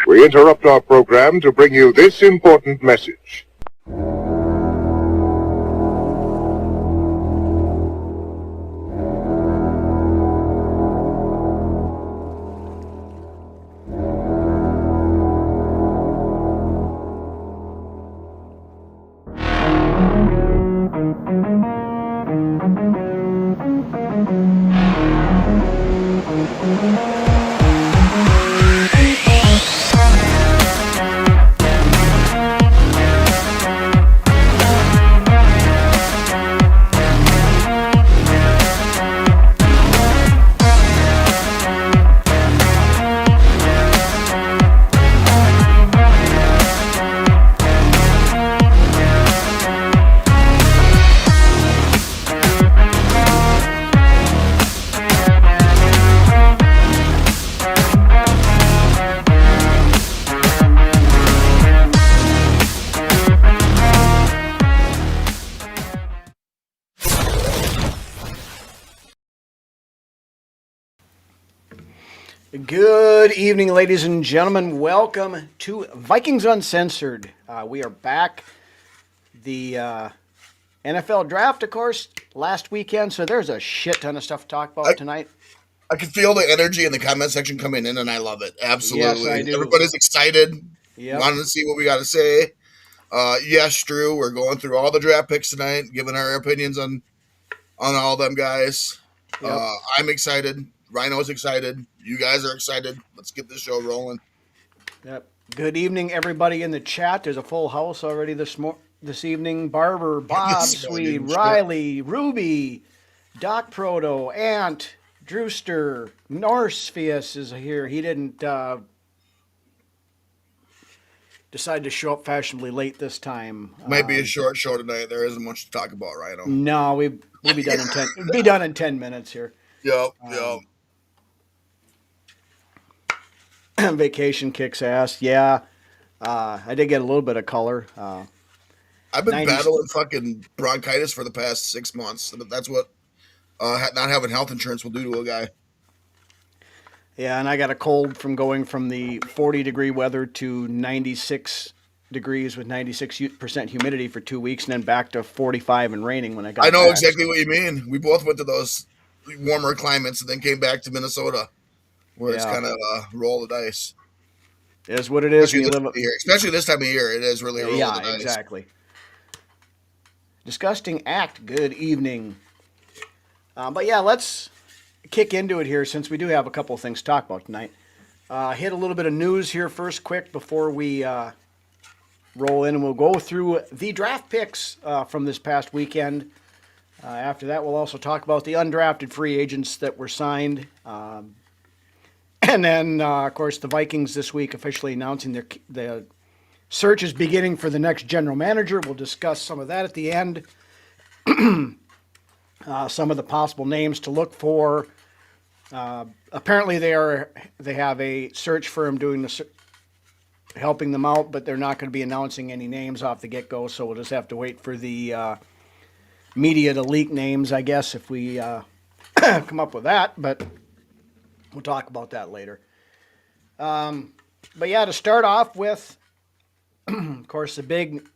We interrupt our program to bring you this important message. Good evening, ladies and gentlemen. Welcome to Vikings Uncensored. We are back. The NFL draft, of course, last weekend, so there's a shit ton of stuff to talk about tonight. I can feel the energy in the comment section coming in, and I love it. Absolutely. Yes, I do. Everybody's excited. Yep. Wanting to see what we got to say. Yes, Drew, we're going through all the draft picks tonight, giving our opinions on all them guys. Yep. I'm excited. Rhino's excited. You guys are excited. Let's get this show rolling. Yep. Good evening, everybody in the chat. There's a full house already this evening. Barber, Bob, Swede, Riley, Ruby, Doc Proto, Ant, Drewster, Norsefius is here. He didn't decide to show up fashionably late this time. Might be a short show tonight. There isn't much to talk about, Rhino. No, we'll be done in 10. We'll be done in 10 minutes here. Yep. Vacation kicks ass. Yeah. I did get a little bit of color. I've been battling fucking bronchitis for the past 6 months. That's what not having health insurance will do to a guy. Yeah, and I got a cold from going from the 40-degree weather to 96 degrees with 96% humidity for 2 weeks, and then back to 45 and raining when I got I know back. exactly what you mean. We both went to those warmer climates and then came back to Minnesota, where it's kind of a roll of the dice. It is what it is. Especially this time of year, it is really a roll of the dice. Yeah, exactly. Disgusting act. Good evening. But yeah, let's kick into it here since we do have a couple of things to talk about tonight. Hit a little bit of news here first quick before we roll in, and we'll go through the draft picks from this past weekend. After that, we'll also talk about the undrafted free agents that were signed. And then, of course, the Vikings this week officially announcing the search is beginning for the next general manager. We'll discuss some of that at the end. Some of the possible names to look for. Apparently, they have a search firm doing helping them out, but they're not going to be announcing any names off the get-go. So we'll just have to wait for the media to leak names, I guess, if we come up with that. But we'll talk about that later. But yeah, to start off with, of course, the big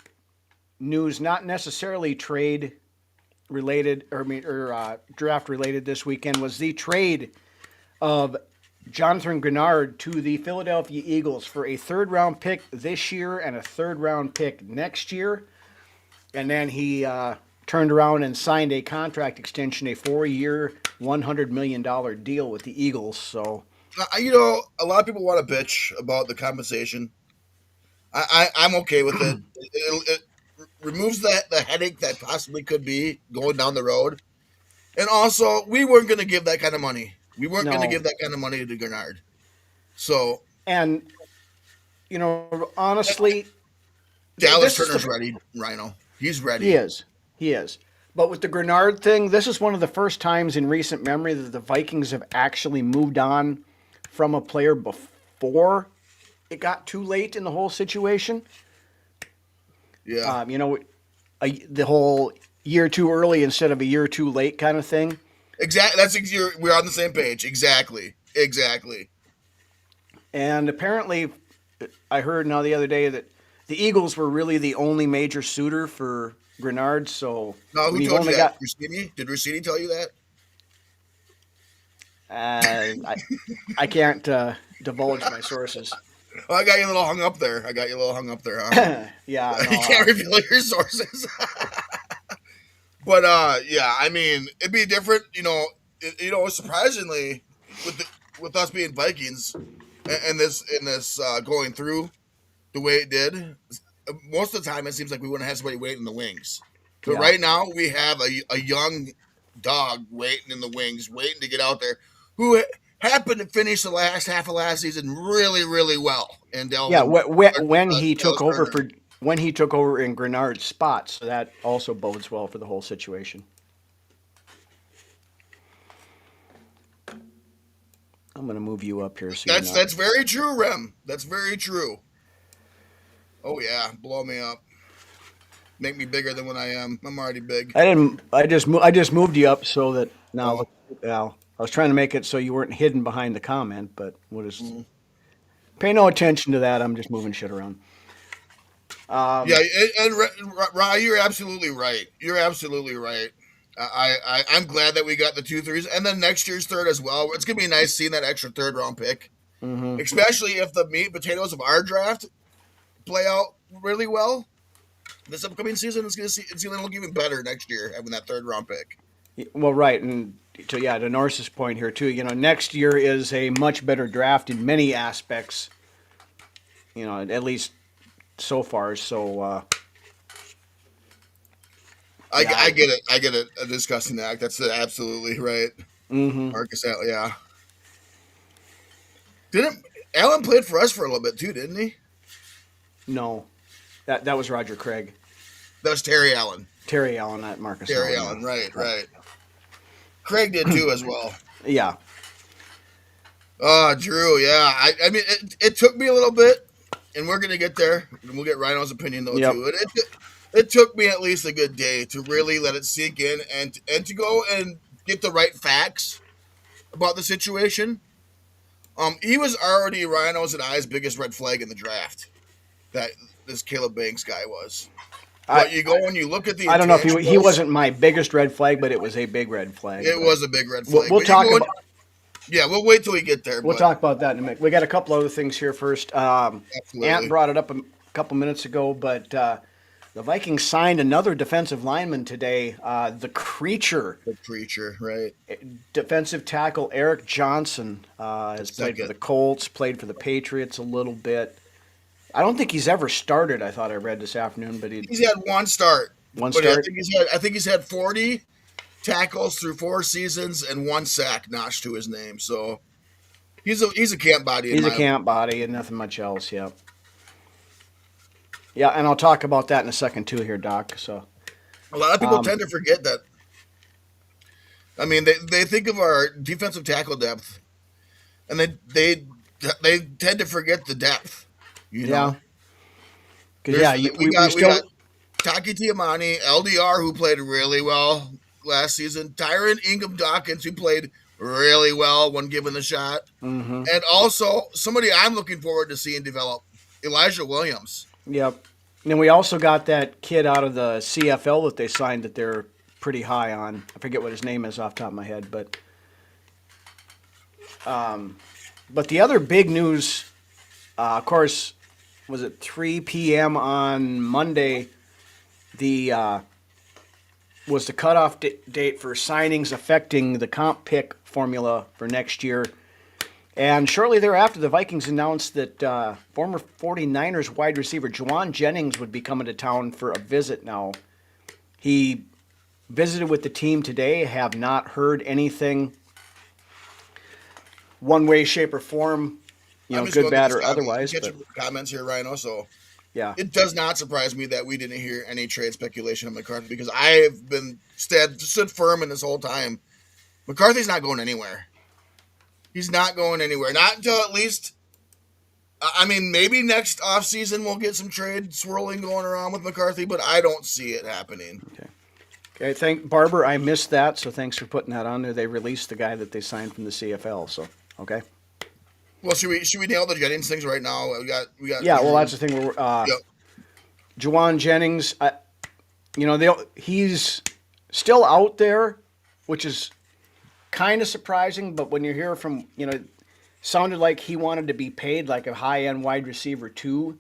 news, not necessarily trade related or draft related this weekend, was the trade of Jonathan Grenard to the Philadelphia Eagles for a third-round pick this year and a third-round pick next year. And then he turned around and signed a contract extension, a 4-year, $100 million deal with the Eagles. So, a lot of people want to bitch about the compensation. I'm okay with it. removes the headache that possibly could be going down the road. And also, we weren't going to give that kind of money. We weren't going to No. give that kind of money to Gernard. So And honestly, Dallas this is Turner's the ready, Rhino. He's he ready. is he is. But with the Grenard thing, this is one of the first times in recent memory that the Vikings have actually moved on from a player before it got too late in the whole situation. Yeah. The whole year too early instead of a year too late kind of thing. Exactly. We're on the same page. Exactly. And apparently, I heard now the other day that the Eagles were really the only major suitor for Grenard. So No, who we've told you only that? got. Rossini? Did Rossini tell you that? I can't divulge my sources. Oh, I got you a little hung up there. Huh? Yeah, You no. can't reveal your sources. But yeah, I mean, it'd be different. Surprisingly, with us being Vikings, and this going through the way it did, most of the time it seems like we wouldn't have somebody waiting in the wings. But Yeah. right now we have a young dog waiting in the wings, waiting to get out there, who happened to finish the last half of last season really, really well. And Yeah, when he took Dallas over Turner. when he took over in Grenard's spot, so that also bodes well for the whole situation. I'm going to move you up here. So That's very true, Rem. That's very true. Oh yeah, blow me up, make me bigger than what I am. I'm already big. I didn't. I just moved you up so that now. Oh. Now I was trying to make it so you weren't hidden behind the comment, but we'll just Mhm. pay no attention to that. I'm just moving shit around. Yeah, and Ra, you're absolutely right. You're absolutely right. I'm glad that we got the 2 3s, and then next year's third as well. It's gonna be nice seeing that extra third round pick, especially if the meat and potatoes of our draft play out really well. This upcoming season it's gonna look even better next year having that third round pick. Well, right, and to Norse's point here too. Next year is a much better draft in many aspects. At least so far. So I get it. I get it. A disgusting act. That's absolutely right. Marcus, yeah. Didn't Allen played for us for a little bit too? Didn't he? no, that was Roger Craig, That was Terry Allen. Terry Allen, not Marcus Terry Allen. Allen. Right. Craig did too as well. Yeah. Drew. Yeah. I mean, it took me a little bit, and we're gonna get there. We'll get Rhino's opinion though too. It took me at least a good day to really let it sink in and to go and get the right facts about the situation. He was already Rhino's and I's biggest red flag in the draft. That this Caleb Banks guy was. But you go and you look at the. I don't know if he wasn't my biggest red flag, but it was a big red flag. It was a big red flag. We'll talk about. Yeah, we'll wait till we get there. We'll talk about that in a minute. We got a couple other things here first. Ant brought it up a couple minutes ago, but the Vikings signed another defensive lineman today. The Creature. The Creature, right? Defensive tackle Eric Johnson has played for the Colts, played for the Patriots a little bit. I don't think he's ever started. I thought I read this afternoon, but he's had one start. One start. I think he's had 40 tackles through 4 seasons and 1 sack notched to his name. So he's a camp body. He's a camp body and nothing much else. Yeah. Yeah, and I'll talk about that in a second too, here, Doc. So a lot of people tend to forget that. I mean, they think of our defensive tackle depth, and they tend to forget the depth. You know? Yeah. We got Taki Tiamani, LDR, who played really well last season. Tyron Ingham Dawkins, who played really well when given the shot. Mm-hmm. And also somebody I'm looking forward to seeing develop, Elijah Williams. Yep. And then we also got that kid out of the CFL that they signed that they're pretty high on. I forget what his name is off the top of my head, but the other big news, of course, was at 3 p.m. on Monday. Was the cutoff date for signings affecting the comp pick formula for next year. And shortly thereafter, the Vikings announced that former 49ers wide receiver Juwan Jennings would be coming to town for a visit now. He visited with the team today, have not heard anything one way, shape, or form, good, bad, or otherwise. Get But your comments here, Rhino. So yeah, it does not surprise me that we didn't hear any trade speculation on McCarthy because I have been stood firm in this whole time. McCarthy's not going anywhere. He's not going anywhere. Not until at least, I mean, maybe next offseason we'll get some trade swirling going around with McCarthy, but I don't see it happening. Okay. Thank Barber. I missed that, so thanks for putting that on there. They released the guy that they signed from the CFL. So okay. Well, should we nail the Jennings things right now? We got. Yeah. Well, that's the thing. Yep. Juwan Jennings, he's still out there, which is kind of surprising. But when you hear from, sounded like he wanted to be paid like a high-end wide receiver too.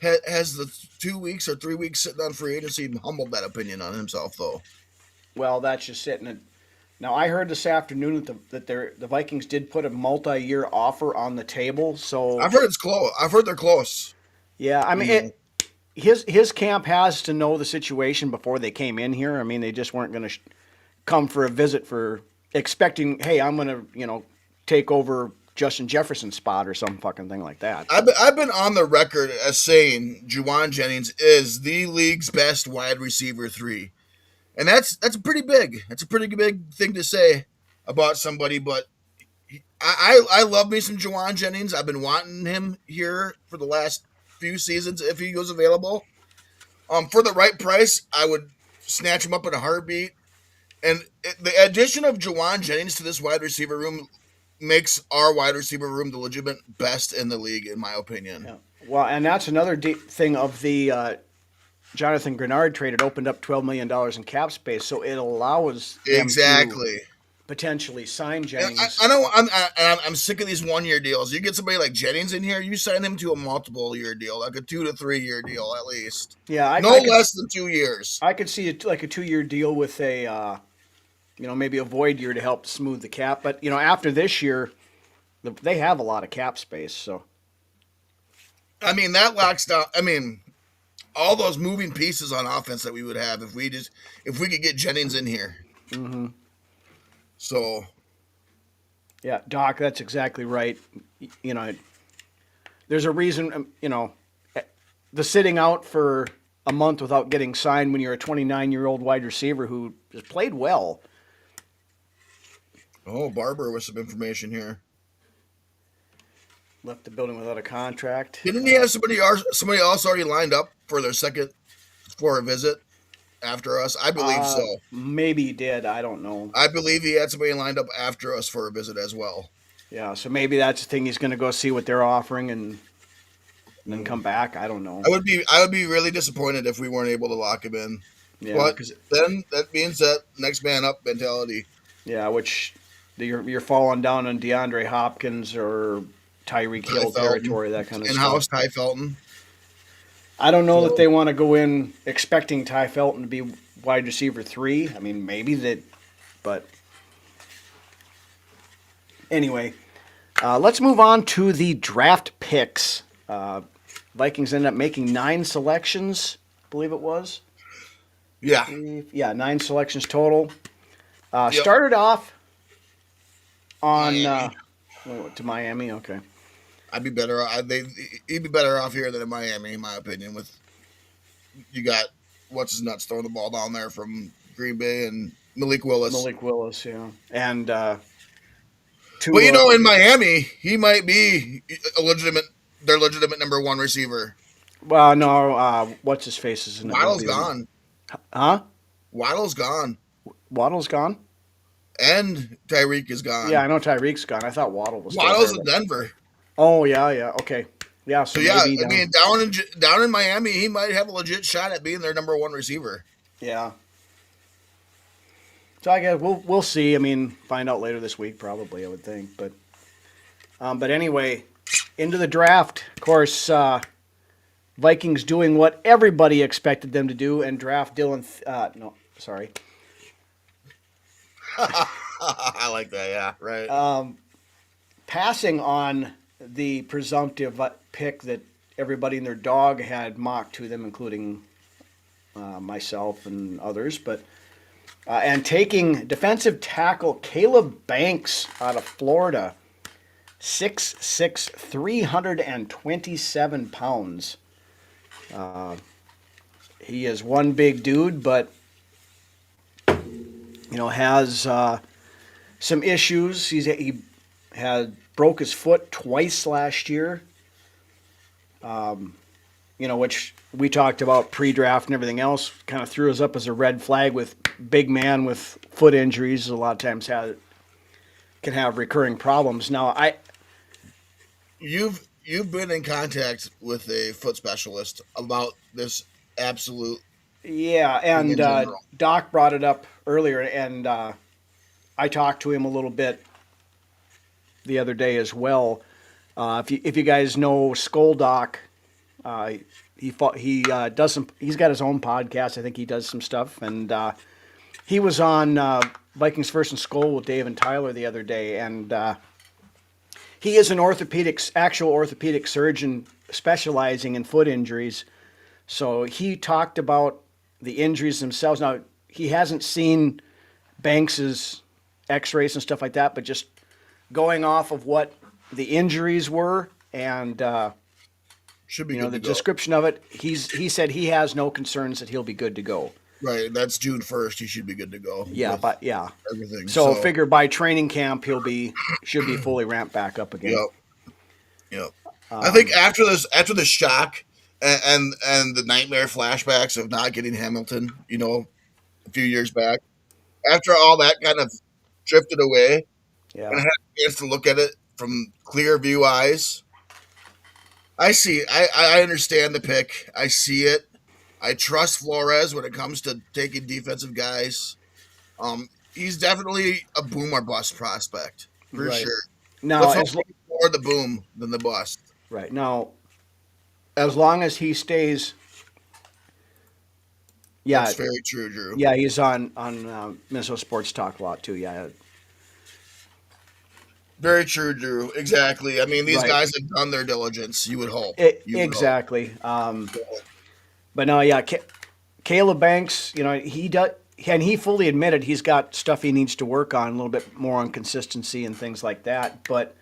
Has the 2 weeks or 3 weeks sitting on free agency humbled that opinion on himself, though? Well, that's just sitting. Now, I heard this afternoon that the Vikings did put a multi-year offer on the table. So I've heard it's close. I've heard they're close. Yeah, I mean, his camp has to know the situation before they came in here. I mean, they just weren't going to come for a visit for expecting, hey, I'm going to, take over Justin Jefferson's spot or some fucking thing like that. I've been on the record as saying Juwan Jennings is the league's best wide receiver 3. And that's pretty big. That's a pretty big thing to say about somebody, but I love me some Juwan Jennings. I've been wanting him here for the last few seasons if he goes available. For the right price, I would snatch him up in a heartbeat. And the addition of Juwan Jennings to this wide receiver room makes our wide receiver room the legitimate best in the league, in my opinion. Yeah. Well, and that's another thing of the Jonathan Grenard trade. It opened up $12 million in cap space, so it allows them to potentially sign Jennings. I know. I'm sick of these 1 year deals. You get somebody like Jennings in here, you sign him to a multiple year deal, like a 2 to 3 year deal at least. Yeah, less than 2 years. I could see it like a 2-year deal with a. Maybe a void year to help smooth the cap. But, after this year, they have a lot of cap space. So, I mean, that locks down. I mean, all those moving pieces on offense that we would have if we could get Jennings in here. Mm-hmm. So, yeah, Doc, that's exactly right. There's a reason, the sitting out for a month without getting signed when you're a 29-year-old wide receiver who has played well. Oh, Barber with some information here. Left the building without a contract. Didn't he have somebody else already lined up for their second floor visit after us? I believe so. Maybe he did. I don't know. I believe he had somebody lined up after us for a visit as well. Yeah, so maybe that's the thing. He's going to go see what they're offering and then come back. I don't know. I would be really disappointed if we weren't able to lock him in. Yeah, but then that means that next man up mentality. Yeah, which you're falling down on DeAndre Hopkins or Tyreek Hill territory, that kind of stuff. In-house Ty Felton. I don't know that they want to go in expecting Ty Felton to be wide receiver 3. I mean, maybe that, but anyway, let's move on to the draft picks. Vikings ended up making 9 selections, I believe it was. Yeah. Yeah, 9 selections total. Started off on to Miami. Okay. I'd be better. He'd be better off here than in Miami, in my opinion. With you got what's his nuts throwing the ball down there from Green Bay and Malik Willis. Yeah, and but in Miami, he might be their legitimate number 1 receiver. Well, no, what's his face is in the Waddle's gone. Huh? Waddle's gone. Waddle's gone? And Tyreek is gone. Yeah, I know Tyreek's gone. I thought Waddle was Waddle's in Denver. Oh, yeah, okay. Yeah, so yeah, I mean, down in Miami, he might have a legit shot at being their number 1 receiver. Yeah. So I guess we'll see. I mean, find out later this week probably, I would think. But anyway, into the draft. Of course, Vikings doing what everybody expected them to do and draft Dylan. I like that. Yeah, right. passing on the presumptive pick that everybody and their dog had mocked to them, including myself and others, but and taking defensive tackle Caleb Banks out of Florida, 6'6", 327 pounds. He is one big dude, but has some issues. He had broke his foot twice last year. Which we talked about pre-draft and everything else, kind of threw us up as a red flag with big man with foot injuries. A lot of times can have recurring problems. Now, you've been in contact with a foot specialist about this absolute. Yeah, and Doc brought it up earlier, and I talked to him a little bit the other day as well. If you guys know Skull Doc. He does some. He's got his own podcast. I think he does some stuff, and he was on Vikings First and Skull with Dave and Tyler the other day, and he is an actual orthopedic surgeon specializing in foot injuries. So he talked about the injuries themselves. Now he hasn't seen Banks's X-rays and stuff like that, but just going off of what the injuries were and. Should be the description of it. He said he has no concerns that he'll be good to go. Right, that's June 1st. He should be good to go. Yeah, but everything. So figure by training camp should be fully ramped back up again. Yep. I think after the shock and the nightmare flashbacks of not getting Hamilton, a few years back, after all that kind of drifted away, and I had a chance to look at it from clear view eyes. I see. I understand the pick. I see it. I trust Flores when it comes to taking defensive guys. He's definitely a boom or bust prospect for sure. Now, more the boom than the bust. Right now, as long as he stays, that's very true, Drew. Yeah, he's on Minnesota Sports Talk a lot too. Yeah. Very true, Drew. Exactly. I mean, these guys have done their diligence. You would hope. Exactly. But no, Caleb Banks. He does, and he fully admitted he's got stuff he needs to work on a little bit more on consistency and things like that. But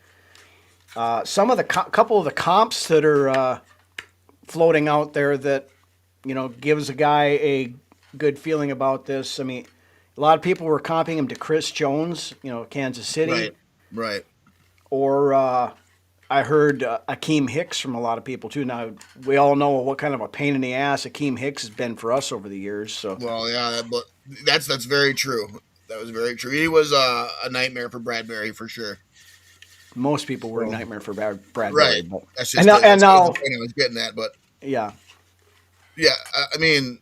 some of the couple of the comps that are floating out there that gives a guy a good feeling about this. I mean, a lot of people were comping him to Chris Jones. Kansas City. Right. Or I heard Akeem Hicks from a lot of people too. Now we all know what kind of a pain in the ass Akeem Hicks has been for us over the years. So but that's very true. That was very true. He was a nightmare for Bradbury for sure. Most people were a nightmare for Bradbury. Right. But, that's just now the point I was getting at. But yeah. I mean,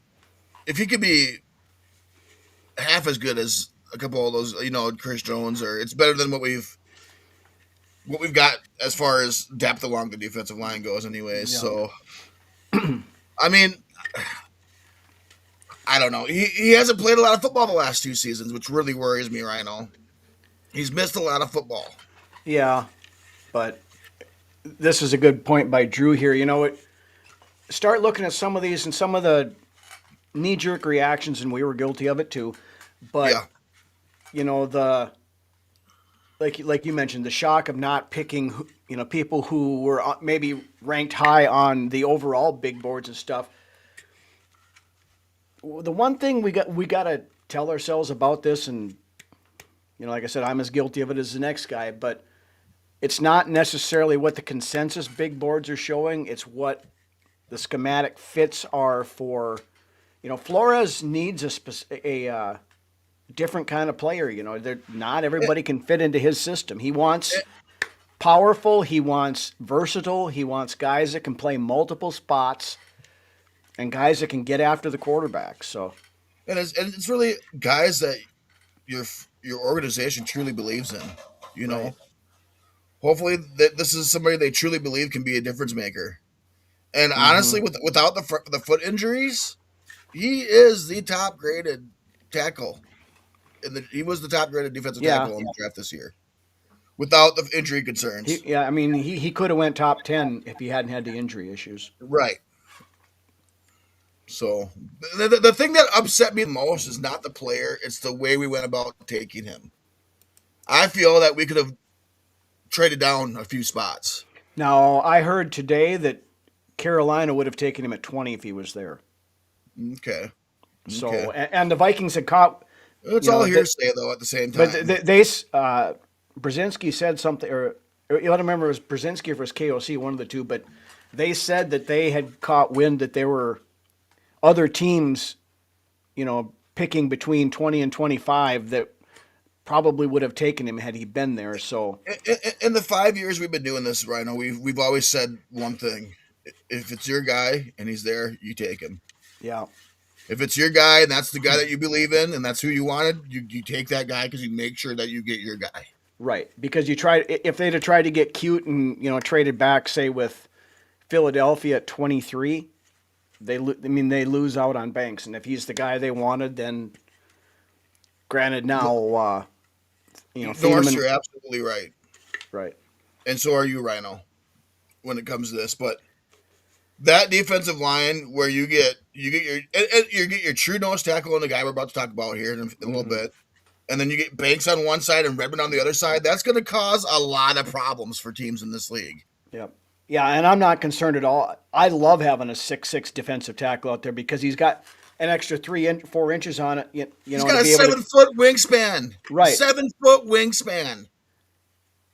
if he could be half as good as a couple of those, Chris Jones, or it's better than what we've got as far as depth along the defensive line goes anyways. Yeah. So, I mean, I don't know. He hasn't played a lot of football the last 2 seasons, which really worries me, Rhino. He's missed a lot of football. Yeah, but this is a good point by Drew here. Start looking at some of these and some of the knee-jerk reactions, and we were guilty of it too. But, the like you mentioned, the shock of not picking, people who were maybe ranked high on the overall big boards and stuff. The one thing we got to tell ourselves about this, and like I said, I'm as guilty of it as the next guy, but it's not necessarily what the consensus big boards are showing. It's what the schematic fits are for. Flores needs a different kind of player. Not everybody can fit into his system. He wants powerful. He wants versatile. He wants guys that can play multiple spots and guys that can get after the quarterback. So, and it's really guys that your organization truly believes in. Right. Hopefully that this is somebody they truly believe can be a difference maker. And honestly, without the foot injuries, he is the top graded tackle. He was the top graded defensive tackle in the draft this year. without the injury concerns. He could have went top 10 if he hadn't had the injury issues. Right. So the thing that upset me the most is not the player; it's the way we went about taking him. I feel that we could have traded down a few spots. Now, I heard today that Carolina would have taken him at 20 if he was there. Okay. So, and the Vikings had caught. It's all hearsay, though, at the same time. But Brzezinski said something, or you don't remember it was Brzezinski or it was KOC, one of the two, but they said that they had caught wind that there were other teams, picking between 20 and 25 that probably would have taken him had he been there. So in the 5 years we've been doing this, Rhino, we've always said one thing: if it's your guy and he's there, you take him. Yeah. If it's your guy and that's the guy that you believe in and that's who you wanted, you take that guy because you make sure that you get your guy. Right, because if they'd have tried to get cute and traded back, say with Philadelphia at 23, they lose out on Banks, and if he's the guy they wanted, then granted now, Norris, you're absolutely right. Right. And so are you, Rhino, when it comes to this. But that defensive line where you get your true nose tackle and the guy we're about to talk about here in a little bit, and then you get Banks on one side and Redmond on the other side, that's going to cause a lot of problems for teams in this league. Yep. Yeah, and I'm not concerned at all. I love having a 6'6" defensive tackle out there because he's got an extra 4 inches on it. He's got a 7-foot wingspan. Right. 7-foot wingspan.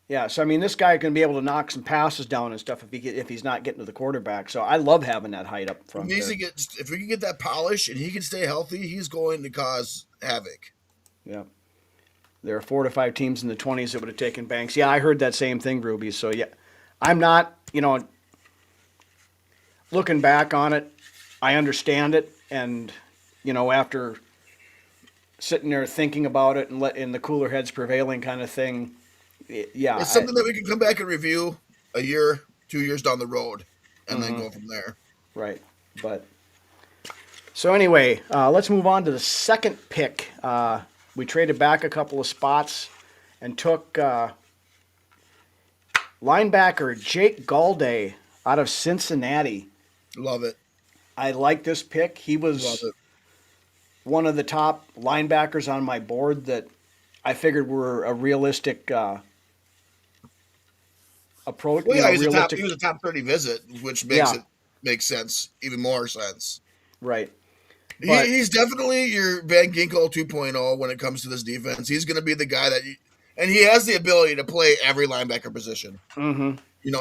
Yeah, so this guy can be able to knock some passes down and stuff if he's not getting to the quarterback. So I love having that height up front. If we can get that polish and he can stay healthy, he's going to cause havoc. Yeah. There are 4 to 5 teams in the 20s that would have taken Banks. Yeah, I heard that same thing, Ruby. So yeah, I'm not, looking back on it, I understand it, and after sitting there thinking about it and letting the cooler heads prevailing kind of thing. Yeah, it's something that we can come back and review a year, 2 years down the road, and then go from there. Right, but so anyway, let's move on to the second pick. We traded back a couple of spots and took linebacker Jake Galday out of Cincinnati. Love it. I like this pick. He was one of the top linebackers on my board that I figured were a realistic approach. Well, yeah, he was a top 30 visit, which makes sense, even more sense. Right. He's definitely your Van Ginkel 2.0 when it comes to this defense. He's going to be the guy and he has the ability to play every linebacker position. Mm-hmm.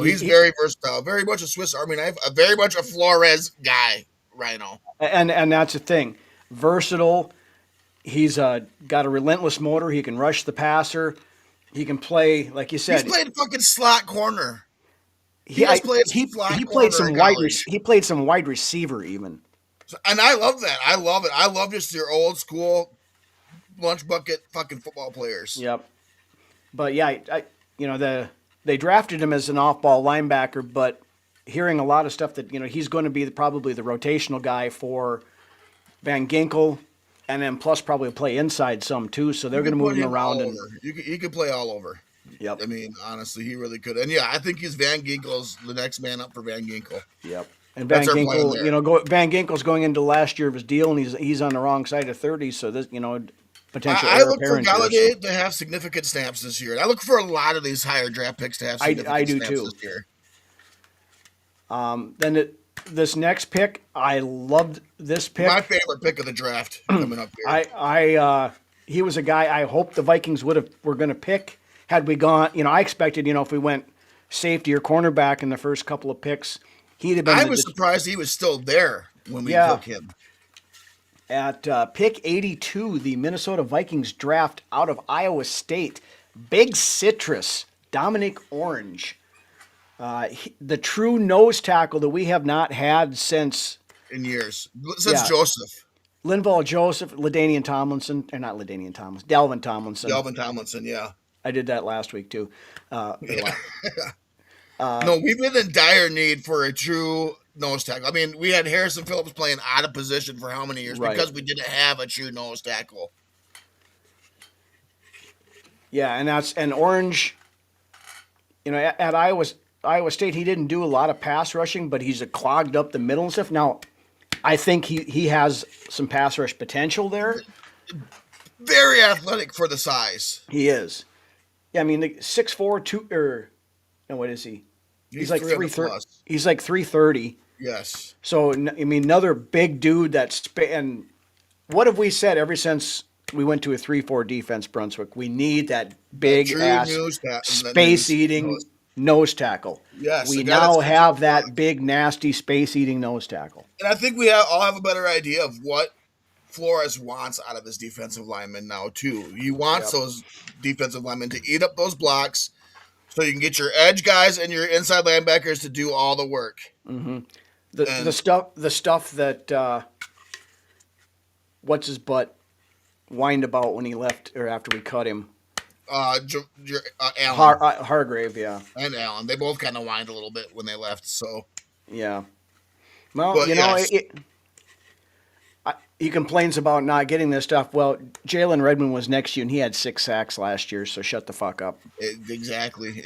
He's very versatile, very much a Swiss Army knife, very much a Flores guy, Rhino. And that's the thing, versatile. He's got a relentless motor. He can rush the passer. He can play, like you said. He's played fucking slot corner. He played some wide receiver even. And I love that. I love it. I love just your old school lunch bucket fucking football players. Yep. But yeah, they drafted him as an off-ball linebacker, but hearing a lot of stuff that he's going to be probably the rotational guy for Van Ginkel, and then plus probably play inside some too. So they're going to move him around. He could play all over. Yep. Honestly, he really could. And yeah, I think he's Van Ginkel's the next man up for Van Ginkel. Yep. And Van Ginkel, Van Ginkel's going into last year of his deal, and he's on the wrong side of 30. So this, potential. I look for Galladay to have significant snaps this year. And I look for a lot of these higher draft picks to have significant snaps this year. Then this next pick, I loved this pick. My favorite pick of the draft coming up here. He was a guy I hoped the Vikings were going to pick had we gone. I expected if we went safety or cornerback in the first couple of picks. I was surprised he was still there when we took him. At pick 82, the Minnesota Vikings draft out of Iowa State, Big Citrus, Dominic Orange. The true nose tackle that we have not had since Joseph. Linval Joseph, Dalvin Tomlinson. Dalvin Tomlinson, yeah. I did that last week too. No, we've been in dire need for a true nose tackle. We had Harrison Phillips playing out of position for how many years because we didn't have a true nose tackle. Yeah, and Orange. at Iowa State, he didn't do a lot of pass rushing, but he's clogged up the middle and stuff. Now, I think he has some pass rush potential there. Very athletic for the size. He is. Yeah, I mean, 6'4", no, what is he? He's like 330. He's like 330. Yes. So, I mean, another big dude and what have we said ever since we went to a 3-4 defense, Brunswick? We need that big ass space eating nose tackle. Yes. We now have that big nasty space eating nose tackle. And I think we all have a better idea of what Flores wants out of his defensive lineman now too. He wants those defensive linemen to eat up those blocks so you can get your edge guys and your inside linebackers to do all the work. Mm-hmm. The stuff that what's his butt whined about when he left or after we cut him. Allen. Hargrave, yeah. And Allen. They both kind of whined a little bit when they left, so. Yeah. Well, yes. He complains about not getting this stuff. Well, Jalen Redmond was next to you, and he had 6 sacks last year, so shut the fuck up. Exactly.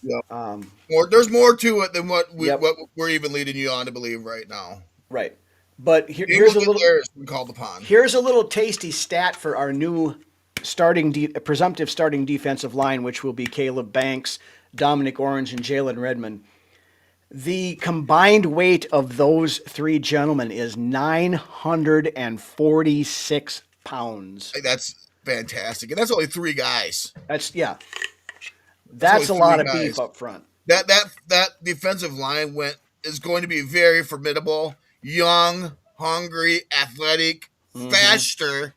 Yeah. There's more to it than what we're even leading you on to believe right now. Right. But here's a little called upon. Here's a little tasty stat for our new presumptive starting defensive line, which will be Caleb Banks, Dominic Orange, and Jalen Redmond. The combined weight of those 3 gentlemen is 946 pounds. That's fantastic, and that's only 3 guys. That's a lot of beef up front. That defensive line is going to be very formidable. Young, hungry, athletic, faster,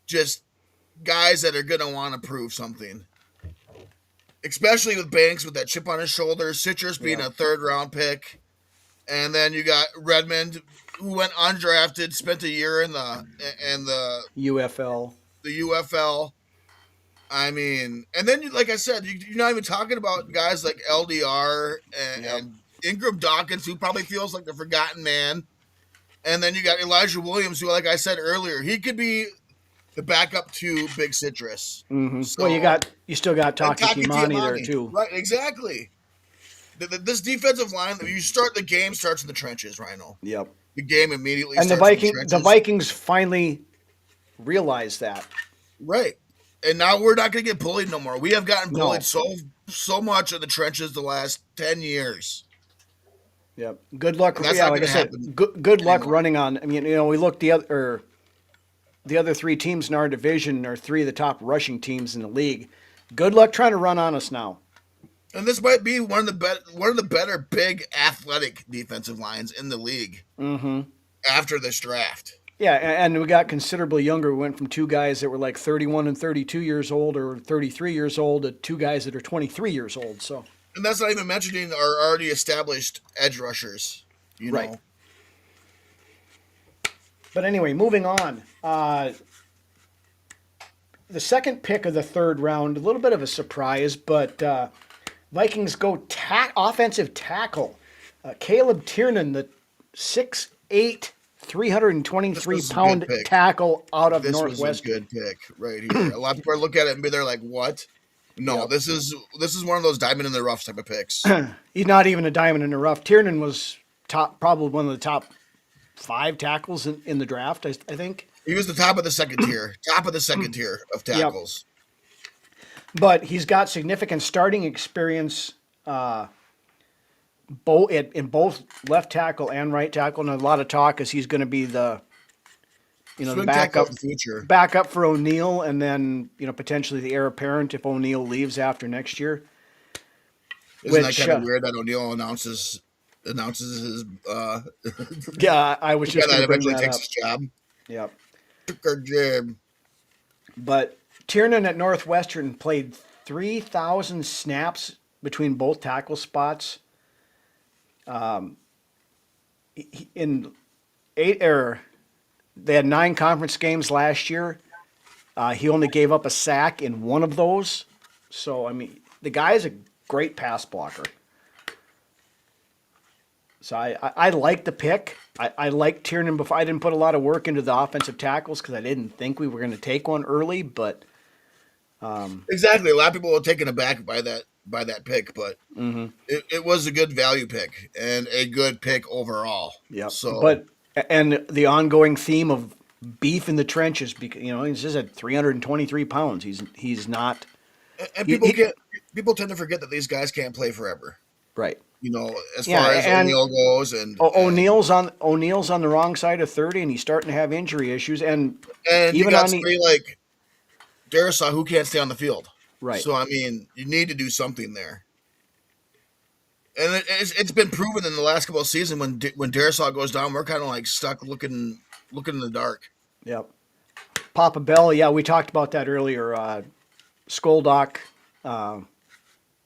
just guys that are going to want to prove something. Especially with Banks with that chip on his shoulder, Citrus being a 3rd-round pick. And then you got Redmond, who went undrafted, spent a year in the UFL. The UFL. I mean, and then, like I said, you're not even talking about guys like LDR and Ingram Dawkins, who probably feels like the forgotten man. And then you got Elijah Williams, who, like I said earlier, he could be the backup to Big Citrus. Mm-hmm. So, well, you still got Taki Kimani there too, right? Exactly. This defensive line, you start the game starts in the trenches, Rhino. Yep. The game immediately. And starts the Vikings finally realized that. Right. And now we're not going to get bullied no more. We have gotten bullied so much in the trenches the last 10 years. Yep. Good luck. Yeah, like I said, good luck running on. I mean, we look the other 3 teams in our division are 3 of the top rushing teams in the league. Good luck trying to run on us now. And this might be one of the better big athletic defensive lines in the league after this draft. Yeah, and we got considerably younger. We went from 2 guys that were like 31 and 32 years old or 33 years old to 2 guys that are 23 years old. So. And that's not even mentioning our already established edge rushers, right. know. But anyway, moving on. The second pick of the 3rd round, a little bit of a surprise, but Vikings go offensive tackle. Caleb Tiernan, the 6'8", 323-pound tackle out of Northwestern. This was a good pick right here. A lot of people are looking at it and they're like, what? No, this is one of those diamond in the rough type of picks. He's not even a diamond in the rough. Tiernan was probably one of the top 5 tackles in the draft, I think. He was the top of the second tier. Top of the second tier of tackles. Yep. But he's got significant starting experience in both left tackle and right tackle. And a lot of talk is he's going to be the backup for O'Neal, and then potentially the heir apparent if O'Neal leaves after next year. Isn't that kind of weird that O'Neal announces his? Yeah, I was just going to bring that takes up. His job. Yep. Good job. But Tiernan at Northwestern played 3,000 snaps between both tackle spots. They had 9 conference games last year. He only gave up a sack in 1 of those. So, I mean, the guy is a great pass blocker. So I like the pick. I like Tiernan before. I didn't put a lot of work into the offensive tackles because I didn't think we were going to take one early, but Exactly. A lot of people were taken aback by that pick, but it was a good value pick and a good pick overall. Yep. So, But and the ongoing theme of beef in the trenches, because he's just at 323 pounds. He's not. and He, he, people tend to forget that these guys can't play forever. right. As Yeah, far as and O'Neal goes, O'Neal's on the wrong side of 30, and he's starting to have injury issues. And and you even got on the somebody like Darisaw who can't stay on the field. right. So I mean, you need to do something there. And it's been proven in the last couple of seasons when Darisaw goes down, we're kind of like stuck looking in the dark. Yep. Papa Bell, yeah, we talked about that earlier. Skoldock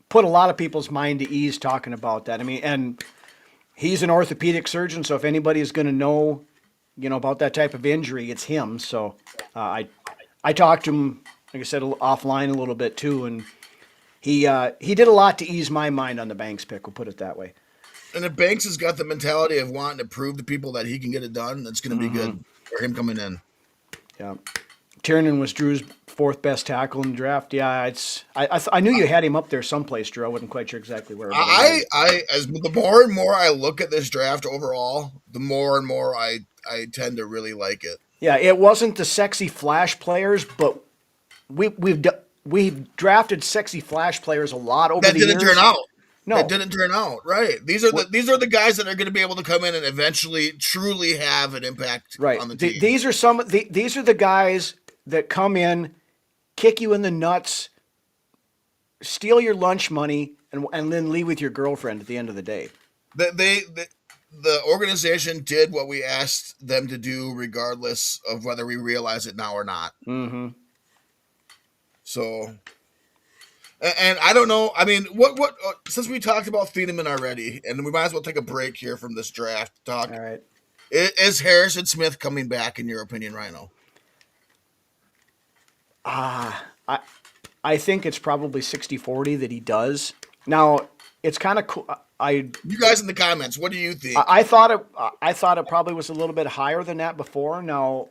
put a lot of people's mind to ease talking about that. I mean, and he's an orthopedic surgeon, so if anybody is going to know, about that type of injury, it's him. So I talked to him, like I said, offline a little bit too, and he did a lot to ease my mind on the Banks pick. We'll put it that way. And if Banks has got the mentality of wanting to prove to people that he can get it done, that's going to be good for him coming in. Yeah. Tiernan was Drew's fourth best tackle in the draft. Yeah, I knew you had him up there someplace, Drew. I wasn't quite sure exactly where. As the more and more I look at this draft overall, the more and more I tend to really like it. Yeah, it wasn't the sexy flash players, but we've drafted sexy flash players a lot over the years. That didn't turn out. No, that didn't turn out. Right. These are the guys that are going to be able to come in and eventually truly have an impact on the team. These are the guys that come in, kick you in the nuts, steal your lunch money, and then leave with your girlfriend at the end of the day. The organization did what we asked them to do, regardless of whether we realize it now or not. Mm-hmm. So, and I don't know. I mean, what since we talked about Thiedemann already, and we might as well take a break here from this draft talk. All right. Is Harrison Smith coming back, in your opinion, Rhino? I think it's probably 60-40 that he does. Now, it's kind of cool. You guys in the comments, what do you think? I thought it probably was a little bit higher than that before. Now,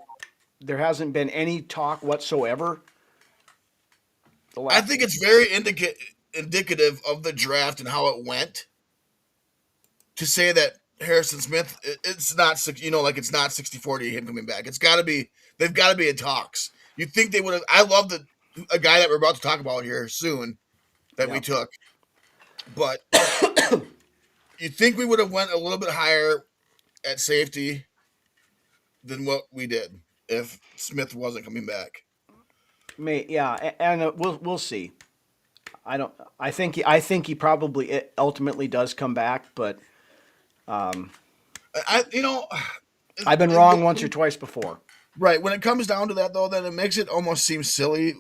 there hasn't been any talk whatsoever. I think it's very indicative of the draft and how it went to say that Harrison Smith, it's not, it's not 60-40 him coming back. They've got to be in talks. You think they would have? I love a guy that we're about to talk about here soon that we took, but you think we would have went a little bit higher at safety than what we did if Smith wasn't coming back? And we'll see. I think he probably ultimately does come back, but I've been wrong once or twice before. Right. When it comes down to that, though, then it makes it almost seem silly.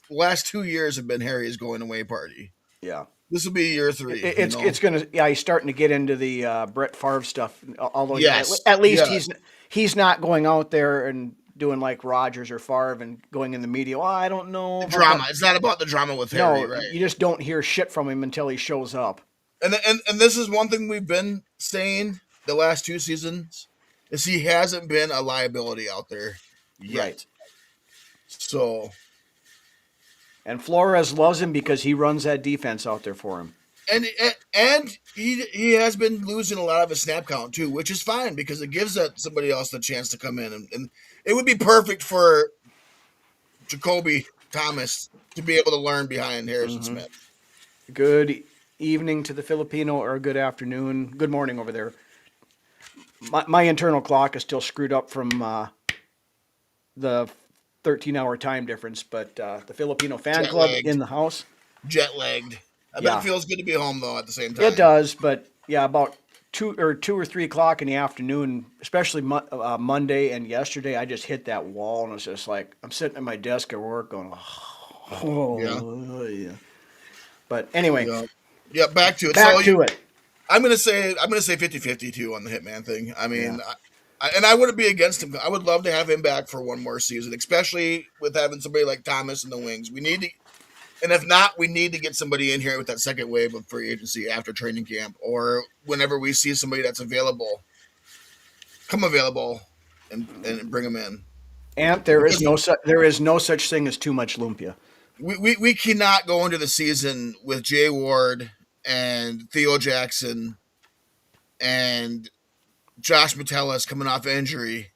The last 2 years have been Harry's going away party. Yeah. This will be year 3. It's gonna. Yeah, he's starting to get into the Brett Favre stuff. Although yes, at least he's not going out there and doing like Rodgers or Favre and going in the media. Well, I don't know. Drama. It's not about the drama with Harry. Right. You just don't hear shit from him until he shows up. And this is one thing we've been saying the last 2 seasons is he hasn't been a liability out there yet. Right. So. And Flores loves him because he runs that defense out there for him. And he has been losing a lot of his snap count too, which is fine because it gives somebody else the chance to come in. And it would be perfect for Jacoby Thomas to be able to learn behind Harrison Smith. Good evening to the Filipino, or good afternoon. Good morning over there. My internal clock is still screwed up from the 13-hour time difference, but the Filipino fan club in the house. Jet lagged. I bet it feels good to be home though at the same time. It does, but yeah, about 2 or 3 o'clock in the afternoon, especially Monday and yesterday, I just hit that wall and it's just like I'm sitting at my desk at work going, yeah. But anyway, back to it. Back to it. I'm gonna say 50-50 too on the Hitman thing. I mean, I wouldn't be against him. I would love to have him back for one more season, especially with having somebody like Thomas in the wings. We need to. And if not, we need to get somebody in here with that second wave of free agency after training camp or whenever we see somebody that's available, come available and bring them in. And there is no such thing as too much lumpia. we cannot go into the season with Jay Ward and Theo Jackson and Josh Metellus coming off injury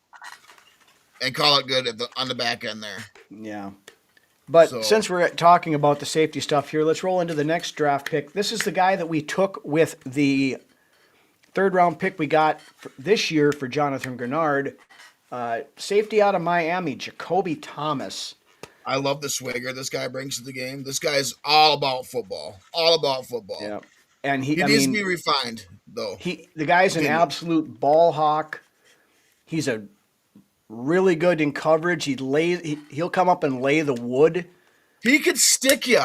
and call it good on the back end there. Yeah. But So- since we're talking about the safety stuff here, let's roll into the next draft pick. This is the guy that we took with the third round pick we got this year for Jonathan Grenard. Safety out of Miami, Jacoby Thomas. I love the swagger this guy brings to the game. This guy's all about football. All about football. Yeah. And he needs to be refined, though. The guy's an absolute ball hawk. He's a really good in coverage. He'll come up and lay the wood. He could stick you.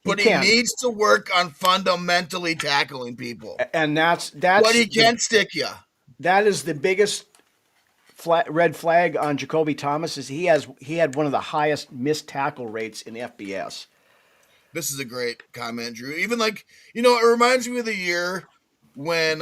But he needs to work on fundamentally tackling people. And that's but he can stick you. That is the biggest red flag on Jacoby Thomas is he had one of the highest missed tackle rates in FBS. This is a great comment, Drew. Even it reminds me of the year when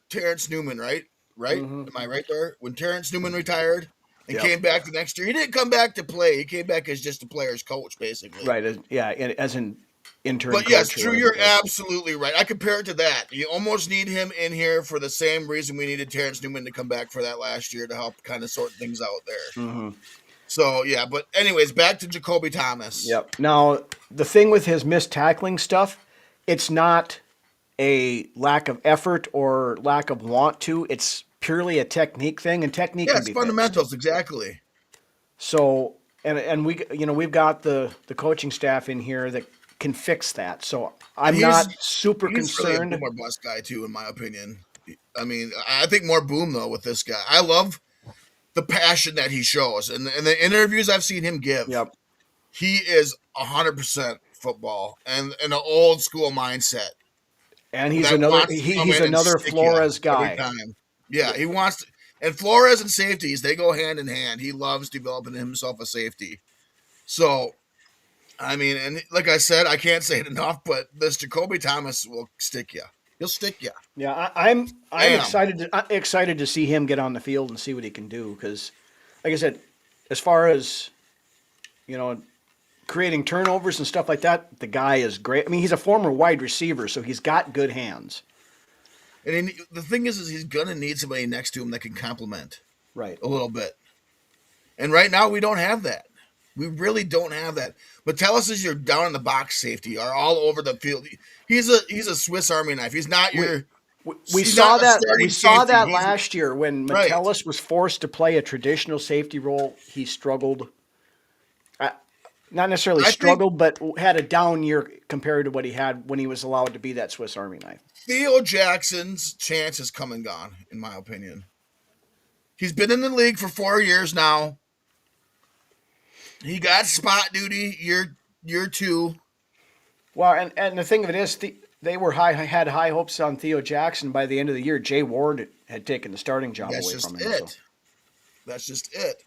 Terrence Newman, right? Mm-hmm. Am I right there? When Terrence Newman retired and came back the next year, he didn't come back to play. He came back as just a player's coach, basically. Right. As an intern. But yes, Drew, you're absolutely right. I compare it to that. You almost need him in here for the same reason we needed Terrence Newman to come back for that last year to help kind of sort things out there. Mm-hmm. So, yeah, but anyways, back to Jacoby Thomas. Yep. Now, the thing with his missed tackling stuff, it's not a lack of effort or lack of want to. It's purely a technique thing, and technique can be fundamentals, fixed. Exactly. So, and we've got the coaching staff in here that can fix that. So I'm not super concerned. Really a more bust guy too, in my opinion. I mean, I think more boom though with this guy. I love the passion that he shows, and the interviews I've seen him give. Yep. He is 100% football and an old school mindset. And he's another Flores guy. Yeah, he wants to, and Flores and safeties, they go hand in hand. He loves developing himself a safety. So, I mean, and like I said, I can't say it enough, but this Jacoby Thomas will stick you. He'll stick you. Yeah, I'm excited to see him get on the field and see what he can do because, like I said, as far as creating turnovers and stuff like that, the guy is great. I mean, he's a former wide receiver, so he's got good hands. And the thing is he's gonna need somebody next to him that can complement, right, a little bit. And right now we don't have that. We really don't have that. Metellus is your down in the box safety, are all over the field. He's a Swiss Army knife. He's not your. We saw that last year when Metellus was forced to play a traditional safety role. He struggled. Not necessarily struggled, but had a down year compared to what he had when he was allowed to be that Swiss Army knife. Theo Jackson's chance has come and gone, in my opinion. He's been in the league for 4 years now. He got spot duty year 2. Well, and the thing of it is, they had high hopes on Theo Jackson. By the end of the year, Jay Ward had taken the starting job away from him. That's just it.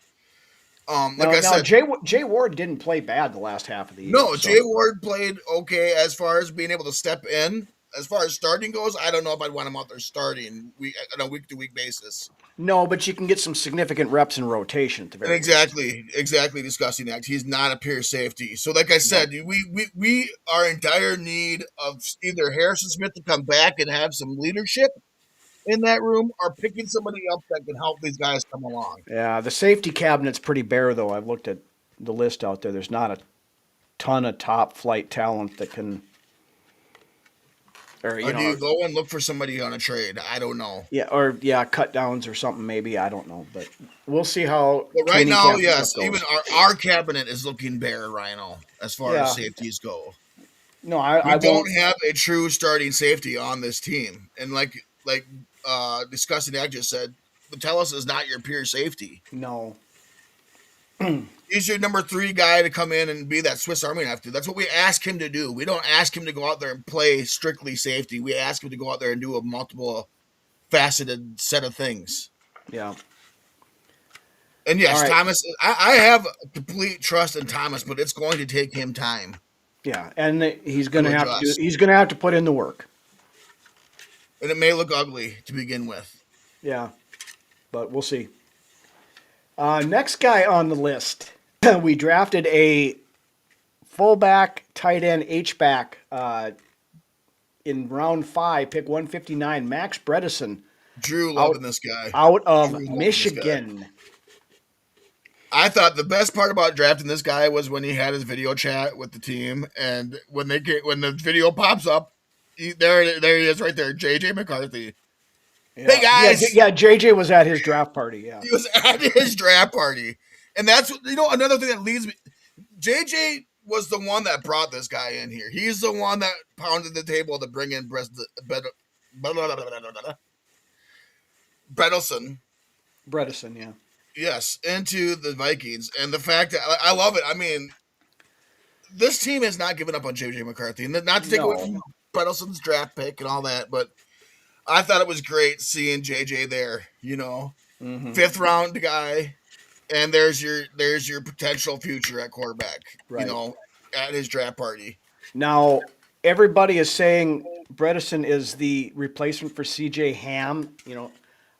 I said, Jay Ward didn't play bad the last half of the year. No, Jay Ward played okay as far as being able to step in. As far as starting goes, I don't know if I'd want him out there starting on a week-to-week basis. No, but you can get some significant reps in rotation at the very Exactly discussing that. He's not a pure safety. So like I said, we are in dire need of either Harrison Smith to come back and have some leadership in that room or picking somebody up that can help these guys come along. Yeah, the safety cabinet's pretty bare, though. I've looked at the list out there. There's not a ton of top-flight talent that can... Or do you go and look for somebody on a trade? I don't know. Yeah, cut downs or something maybe. I don't know, but we'll see how. But right now, yes, even our cabinet is looking bare, Rhino, as far as safeties go. No, I don't have a true starting safety on this team, and like discussing that just said, Metellus is not your pure safety. No. He's your number 3 guy to come in and be that Swiss Army knife. That's what we ask him to do. We don't ask him to go out there and play strictly safety. We ask him to go out there and do a multiple faceted set of things. Yeah. And yes, Thomas, I have complete trust in Thomas, but it's going to take him time. Yeah, and he's going to have to put in the work. And it may look ugly to begin with. Yeah, but we'll see. Next guy on the list, we drafted a fullback, tight end, H-back in round 5, pick 159, Max Bredesen. Drew loving this guy. Out of Drew loving Michigan. I thought the best part about drafting this guy was when he had his video chat with the team, and when the video pops up, there he is right there, JJ McCarthy. Yeah. Hey guys, yeah, JJ was at his draft party. Yeah, he was at his draft party, and that's another thing that leads me. JJ was the one that brought this guy in here. He's the one that pounded the table to bring in Bredesen. Bredesen, yeah. Yes, into the Vikings. And the fact that I love it. I mean, this team has not given up on JJ McCarthy. And not to take away from Bredelsen's draft pick and all that, but I thought it was great seeing JJ there, fifth round guy. And there's your potential future at quarterback, right. At his draft party. Now, everybody is saying Bredesen is the replacement for CJ Ham,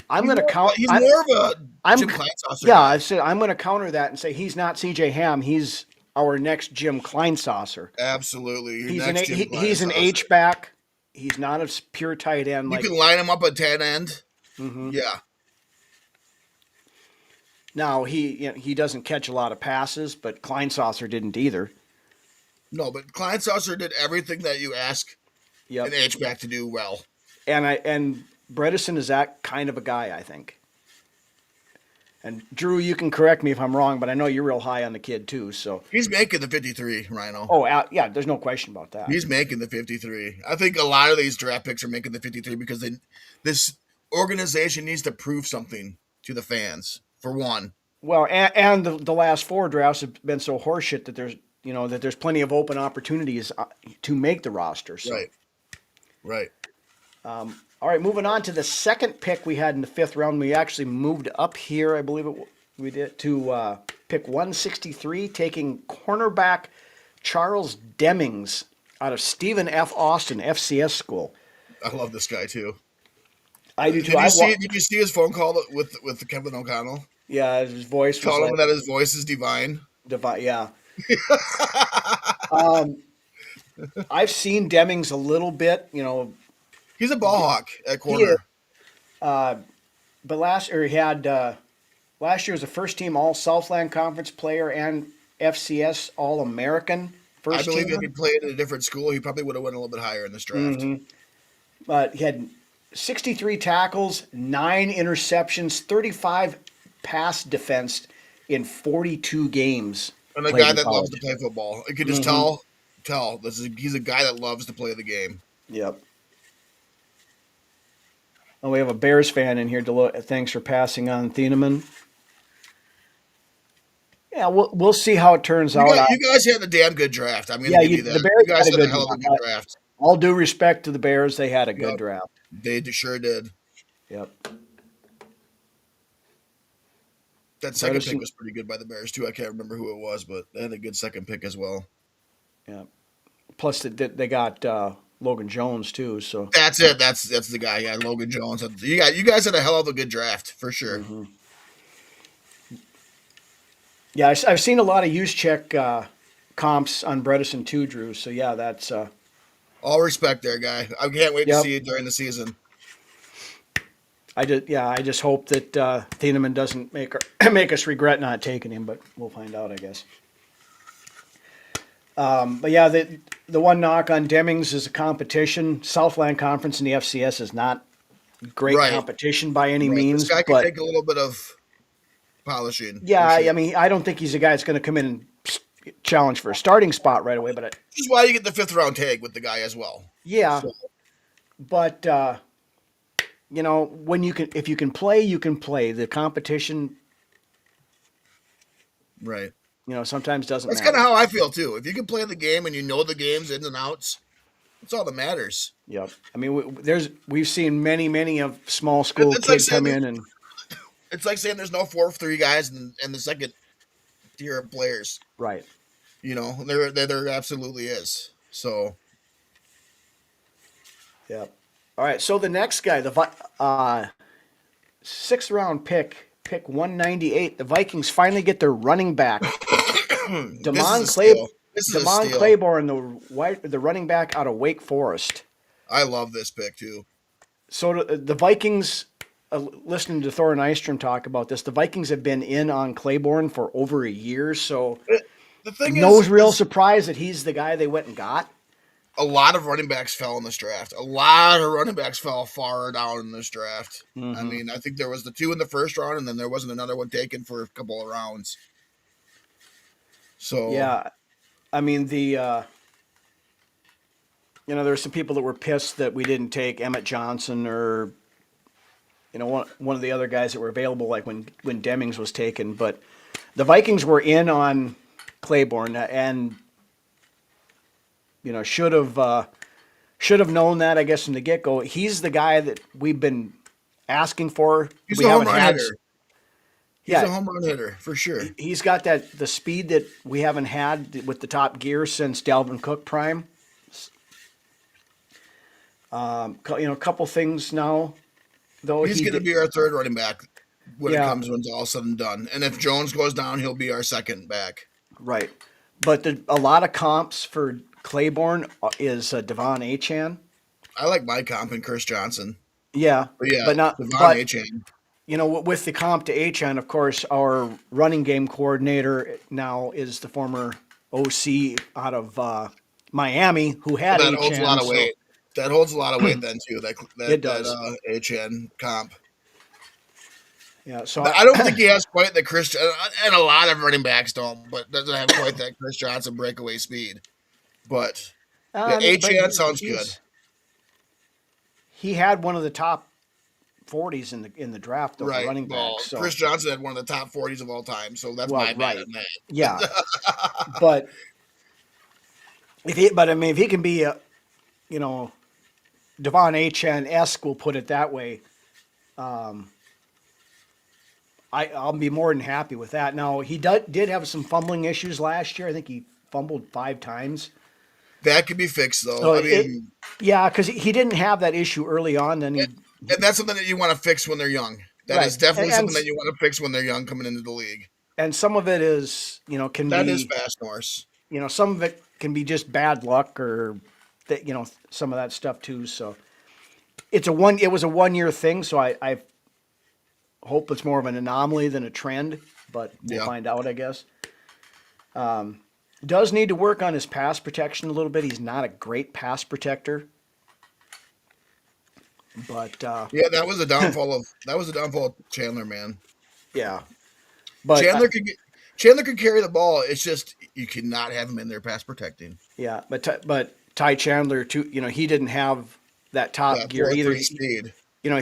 I'm going to count. He's more of a Jim Kleinsasser. Yeah, I said I'm going to counter that and say he's not CJ Ham. He's our next Jim Kleinsasser. Absolutely, he's an H back. He's not a pure tight end. You can line him up at tight end. Mm-hmm. Yeah. Now he doesn't catch a lot of passes, but Kleinsasser didn't either. No, but Kleinsasser did everything that you ask an H back to do well. And Bredesen is that kind of a guy, I think. And Drew, you can correct me if I'm wrong, but I know you're real high on the kid too. So he's making the 53, Rhino. Oh, yeah, there's no question about that. He's making the 53. I think a lot of these draft picks are making the 53 because this organization needs to prove something to the fans. For one. Well, and the last 4 drafts have been so horseshit that there's plenty of open opportunities to make the roster. So. Right. All right, moving on to the second pick we had in the 5th round. We actually moved up here, I believe we did, to pick 163, taking cornerback Charles Demings out of Stephen F. Austin FCS school. I love this guy too. I do too. Did you see his phone call with Kevin O'Connell? Yeah, his voice was telling him that his voice is divine. Yeah. I've seen Demings a little bit. He's a ball hawk at corner. But last year was a first team All Southland Conference player and FCS All American. I believe if he played at a different school, he probably would have went a little bit higher in this draft. Mm-hmm. But he had 63 tackles, 9 interceptions, 35 pass defense in 42 games. And a guy that loves to play football. You could just tell he's a guy that loves to play the game. Yep. Oh, we have a Bears fan in here. Thanks for passing on Thieneman. Yeah, we'll see how it turns out. You guys had a damn good draft. I'm going to give you that. The Bears you guys had had a hell of a good draft. All due respect to the Bears, they had a good draft. They sure did. Yep. That second pick was pretty good by the Bears, too. I can't remember who it was, but they had a good second pick as well. Yeah. Plus, they got Logan Jones, too. So that's it. That's the guy. Yeah, Logan Jones. You guys had a hell of a good draft, for sure. Mm-hmm. Yeah, I've seen a lot of use check comps on Bredesen, too, Drew. So, yeah, that's... all respect there, guy. I can't wait to see it during the season. I just hope that Thieneman doesn't make us regret not taking him, but we'll find out, I guess. But yeah, the one knock on Demings is a competition. Southland Conference in the FCS is not great competition by any means. This guy can take a little bit of polishing. Yeah, sure. I mean, I don't think he's a guy that's going to come in and challenge for a starting spot right away. But this is why you get the 5th round tag with the guy as well. Yeah, but when if you can play, you can play. The competition, right? Sometimes doesn't. That's matter. kind of how I feel too. If you can play the game and you know the game's ins and outs, that's all that matters. Yep. I mean, we've seen many of small school kids come in and. It's like saying there's no 4-3 guys in the second tier of players. Right. There absolutely is. So. Yeah. All right. So the next guy, the 6th round pick 198. The Vikings finally get their running back, This is a Devon steal. Claiborne, the running back out of Wake Forest. I love this pick too. So the Vikings, listening to Thor and Nystrom talk about this, the Vikings have been in on Claiborne for over a year. So The thing no real is surprise that he's the guy they went and got. a lot of running backs fell in this draft. A lot of running backs fell far down in this draft. I mean, I think there was the 2 in the first round, and then there wasn't another one taken for a couple of rounds. So Yeah, I mean there were some people that were pissed that we didn't take Emmett Johnson or one of the other guys that were available, like when Demings was taken. But the Vikings were in on Claiborne and should have known that, I guess, from the get go. He's the guy that we've been asking for. he's We a home haven't run had. hitter. He's Yeah, a home run hitter for sure. he's got the speed that we haven't had with the top gear since Dalvin Cook prime. A couple things now, though. He's going to be our third running back when Yeah. it comes when it's all said and done. And if Jones goes down, he'll be our second back. Right, but a lot of comps for Claiborne is Devon Achan. I like my comp and Chris Johnson. Yeah, But yeah, but not. Devon But Achan. with the comp to Achan, of course, our running game coordinator now is the former OC out of Miami, who had That holds a lot of so- weight. That holds a lot of weight then too. It does. That Achan comp. Yeah, so But I don't think he has quite the Chris, and a lot of running backs don't, but doesn't have quite that Chris Johnson breakaway speed. But yeah, but Achan sounds good. He had one of the top 40s in the draft of Right. running Well, backs. So. Chris Johnson had one of the top 40s of all time, so that's Well, my bad right. on that. Yeah, but if he can be Devon Achan-esque, we'll put it that way. I'll be more than happy with that. Now he did have some fumbling issues last year. I think he fumbled 5 times. That could be fixed though. So I mean, yeah, because he didn't have that issue early on. Then and that's something that you want to fix when they're young. That is Right. definitely And- something that you want to fix when they're young coming into the league. and some of it is can That be is fast Norse. some of it can be just bad luck or that some of that stuff too. So it was a 1 year thing. So I hope it's more of an anomaly than a trend, but we'll Yeah. find out, I guess. Does need to work on his pass protection a little bit. He's not a great pass protector, but Yeah, that was a downfall of Chandler, man. yeah, but Chandler could carry the ball. It's just you cannot have him in there pass protecting. yeah, but Ty Chandler too. He didn't have that top That gear either. 4.3 speed.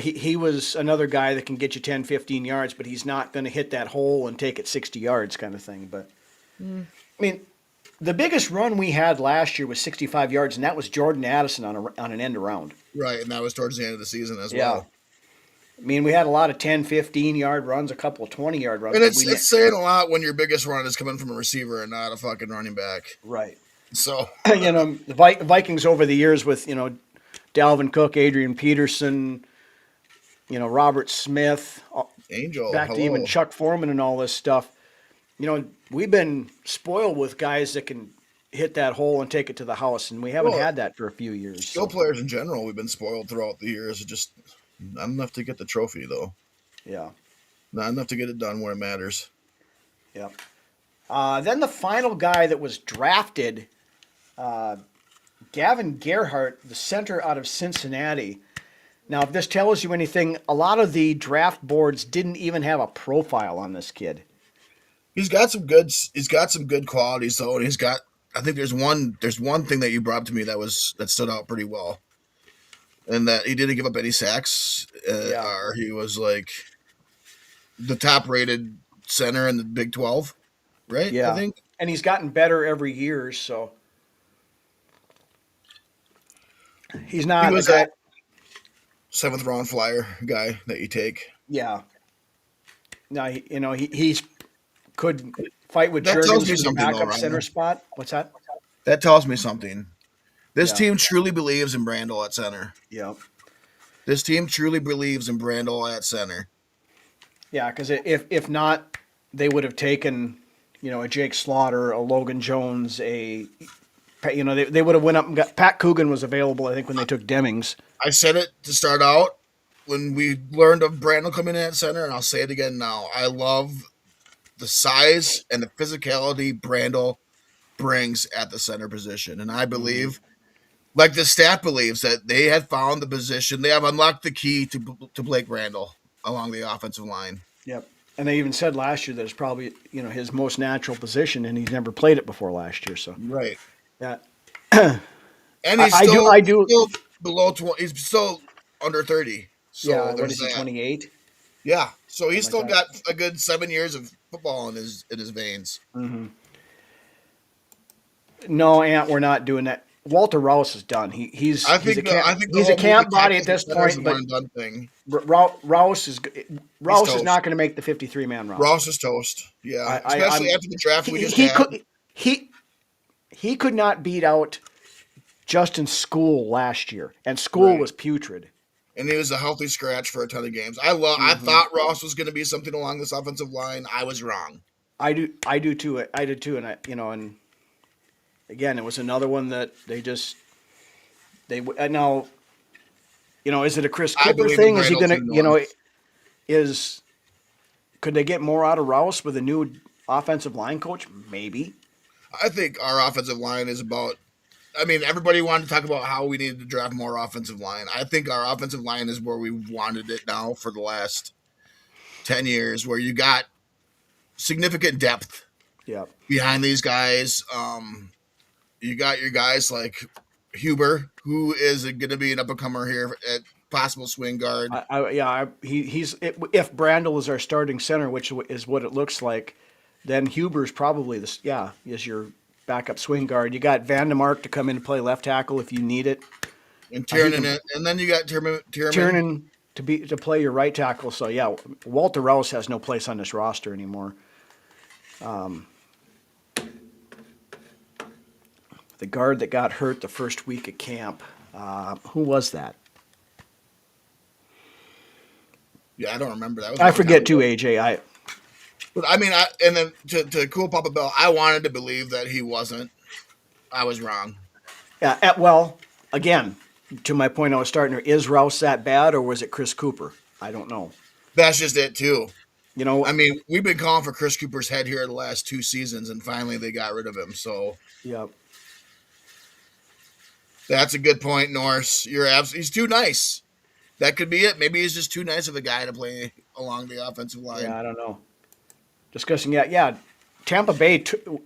He was another guy that can get you 10, 15 yards, but he's not going to hit that hole and take it 60 yards kind of thing. But I mean, the biggest run we had last year was 65 yards, and that was Jordan Addison on an end around. Right, and that was towards the end of the season as Yeah. well. I mean, we had a lot of 10, 15-yard runs, a couple of 20-yard runs. And but it's saying a lot when your biggest run is coming from a receiver and not a fucking running back. right. So The Vikings over the years with, Dalvin Cook, Adrian Peterson, Robert Smith, Angel, back to even Chuck Foreman and all this stuff. We've been spoiled with guys that can hit that hole and take it to the house, and we haven't had that for a few years. skill players in general, we've been spoiled throughout the years. Just not enough to get the trophy, though. Yeah. Not enough to get it done where it matters. Yep. Then the final guy that was drafted, Gavin Gerhardt, the center out of Cincinnati. Now, if this tells you anything, a lot of the draft boards didn't even have a profile on this kid. He's got some good qualities though, and I think there's one thing that you brought up to me that stood out pretty well. And that he didn't give up any sacks. Or he was like the top rated center in the Big 12, right? Yeah. I think. And he's gotten better every year, so he's not He was a guy. that 7th round flyer guy that you take. Yeah. No, he's could fight with That tells Jurgens me for the something, though, backup Ryan. center spot. What's that? That tells me something. This Yeah. team truly believes in Brandel at center. Yeah. This team truly believes in Brandel at center. Yeah, because if not, they would have taken, a Jake Slaughter, a Logan Jones, they would have went up and got Pat Coogan was available, I think, when they took Demings. I said it to start out when we learned of Brandel coming in at center, and I'll say it again now. I love the size and the physicality Brandel brings at the center position. And I believe, like the staff believes, that they had found the position. They have unlocked the key to Blake Brandel along the offensive line. Yep. And they even said last year that it's probably, his most natural position, and he's never played it before last year. So, Right. yeah. And he's still below 20. He's still under 30. So yeah, what there's is he, that. 28? Yeah. So he's still like got a good 7 years of football in his veins. Mm-hmm. No, Ant, we're not doing that. Walter Rouse is done. He's I think a camp body at this point, but thing. Rouse is not going to make the 53-man roster. Rouse is toast. Yeah, especially after the draft we just had. He could not beat out Justin School last year, and School was putrid. And he was a healthy scratch for a ton of games. I thought Ross was going to be something along this offensive line. I was wrong. I do too. I did too, and again, it was another one that is it a Chris Cooper thing? Is he going to, could they get more out of Rouse with a new offensive line coach? Maybe. I think our offensive line is about, everybody wanted to talk about how we needed to draft more offensive line. I think our offensive line is where we wanted it now for the last 10 years, where you got significant depth behind these guys. You got your guys like Huber, who is going to be an up-and-comer here at possible swing guard. If Brandel is our starting center, which is what it looks like, then Huber's probably is your backup swing guard. You got Vandemark to come in and play left tackle if you need it, and Tiernan, and then you got Tiernan to play your right tackle. So yeah, Walter Rouse has no place on this roster anymore. The guard that got hurt the first week at camp, who was that? Yeah, I don't remember that. I forget too, AJ. And then to cool Papa Bell, I wanted to believe that he wasn't. I was wrong. Yeah. Well, again, to my point, I was starting to. Is Rouse that bad, or was it Chris Cooper? I don't know. That's just it too. We've been calling for Chris Cooper's head here the last 2 seasons, and finally they got rid of him. So. Yep. That's a good point, Norris. He's too nice. That could be it. Maybe he's just too nice of a guy to play along the offensive line. Yeah, I don't know. Discussing, Tampa Bay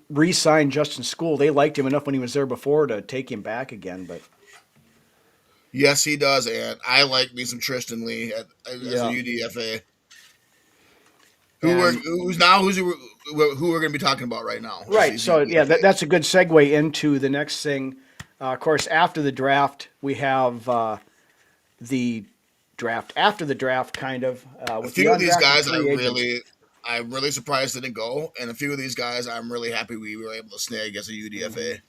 re-signed Justin School. They liked him enough when he was there before to take him back again. But yes, he does, and I like me some Tristan Lee as a UDFA. Who we're going to be talking about right now? Right. So that's a good segue into the next thing. Of course, after the draft, we have the draft. After the draft, kind of. A few of these guys I'm really surprised didn't go, and a few of these guys I'm really happy we were able to snag as a UDFA.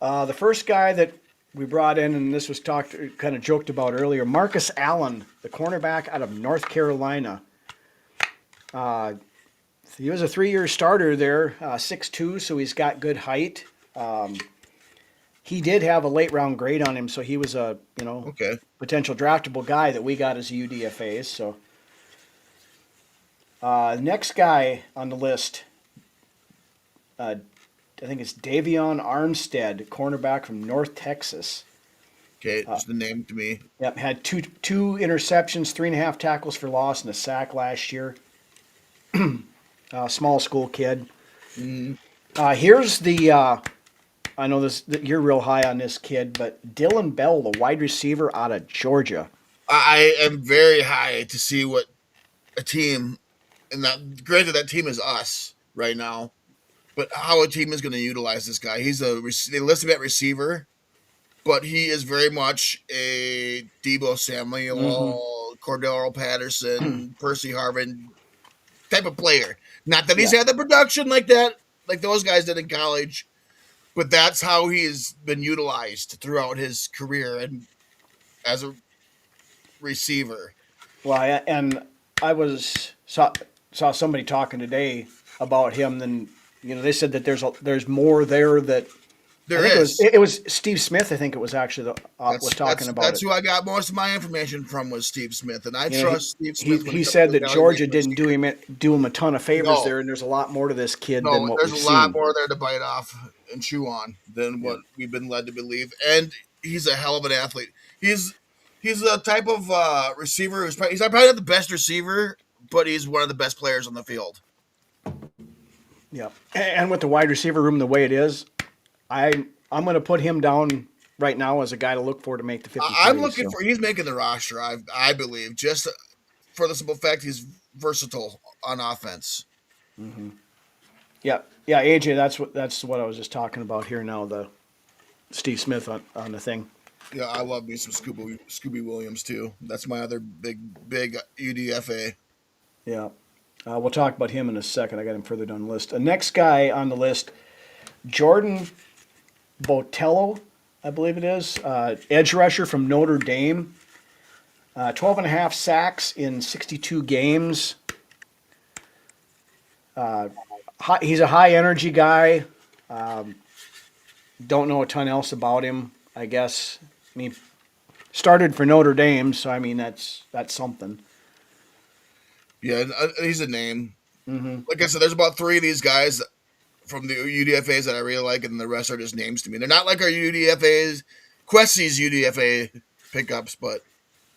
The first guy that we brought in, and this was kind of joked about earlier, Marcus Allen, the cornerback out of North Carolina. He was a 3-year starter there, 6'2", so he's got good height. He did have a late round grade on him, so he was a potential draftable guy that we got as UDFAs. So next guy on the list, I think it's Davion Armstead, cornerback from North Texas. Okay, just the name to me. Yep, had two interceptions, 3.5 tackles for loss, and a sack last year. Small school kid. Mm-hmm. Here's the. I know you're real high on this kid, but Dylan Bell, the wide receiver out of Georgia. I am very high to see what a team, and granted that team is us right now, but how a team is going to utilize this guy. They list him at receiver, but he is very much a Deebo Samuel, Cordero Patterson, Percy Harvin type of player. Not that he's had the production like that, like those guys did in college. But that's how he's been utilized throughout his career and as a receiver. Well, and I saw somebody talking today about him than they said that there's more there that I There think is. it was Steve Smith. I think it was actually was talking about That's it. who I got most of my information from was Steve Smith, and I He, trust Steve Smith when he it comes said to that Georgia evaluating didn't receivers. do him a ton of favors No, there, and there's a lot more to this kid than no, what there's we've a lot seen. more there to bite off and chew on than Yeah. what we've been led to believe. And he's a hell of an athlete. He's a type of receiver he's probably not the best receiver, but he's one of the best players on the field. Yeah, and with the wide receiver room the way it is, I'm going to put him down right now as a guy to look for to make the I'm 53. looking So for he's making the roster. I believe just for the simple fact he's versatile on offense. yeah, AJ, that's what I was just talking about here now. The Steve Smith on the thing. Yeah, I love me some Scooby Williams too. That's my other big UDFA. Yeah, we'll talk about him in a second. I got him further down the list. The next guy on the list, Jordan Botello, I believe it is, edge rusher from Notre Dame. 12 and a half sacks in 62 games. He's a high energy guy. Don't know a ton else about him, I guess. I mean, started for Notre Dame, so I mean that's something. Yeah, he's a name. Like I said, there's about 3 of these guys from the UDFAs that I really like, and the rest are just names to me. They're not like our UDFAs, Questie's UDFA pickups, but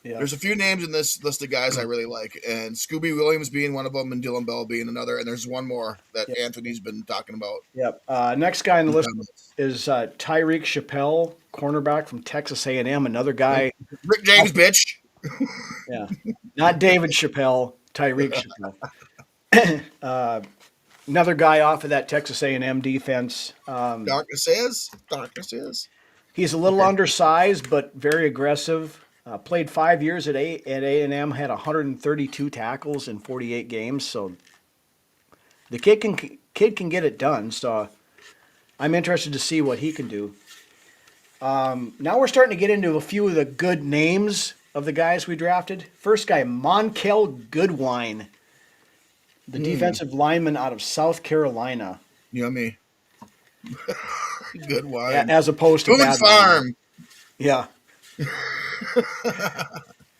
Yeah. there's a few names in this list of guys I really like, and Scooby Williams being one of them, and Dylan Bell being another, and there's one more that Yep. Anthony's been talking about. Yep. Next guy on the list is Tyreek Chappelle, cornerback from Texas A&M. Another guy. Rick James, bitch. Yeah. Not David Chappelle, Tyreek Chappelle. Another guy off of that Texas A&M defense. Darkness is. He's a little undersized, but very aggressive. Played 5 years at A&M, had 132 tackles in 48 games. So the kid can get it done. So I'm interested to see what he can do. Now we're starting to get into a few of the good names of the guys we drafted. First guy, Monkel Goodwine, the defensive lineman out of South Carolina. Yummy. Good wine. As opposed to Boone's bad Farm. wine. Yeah.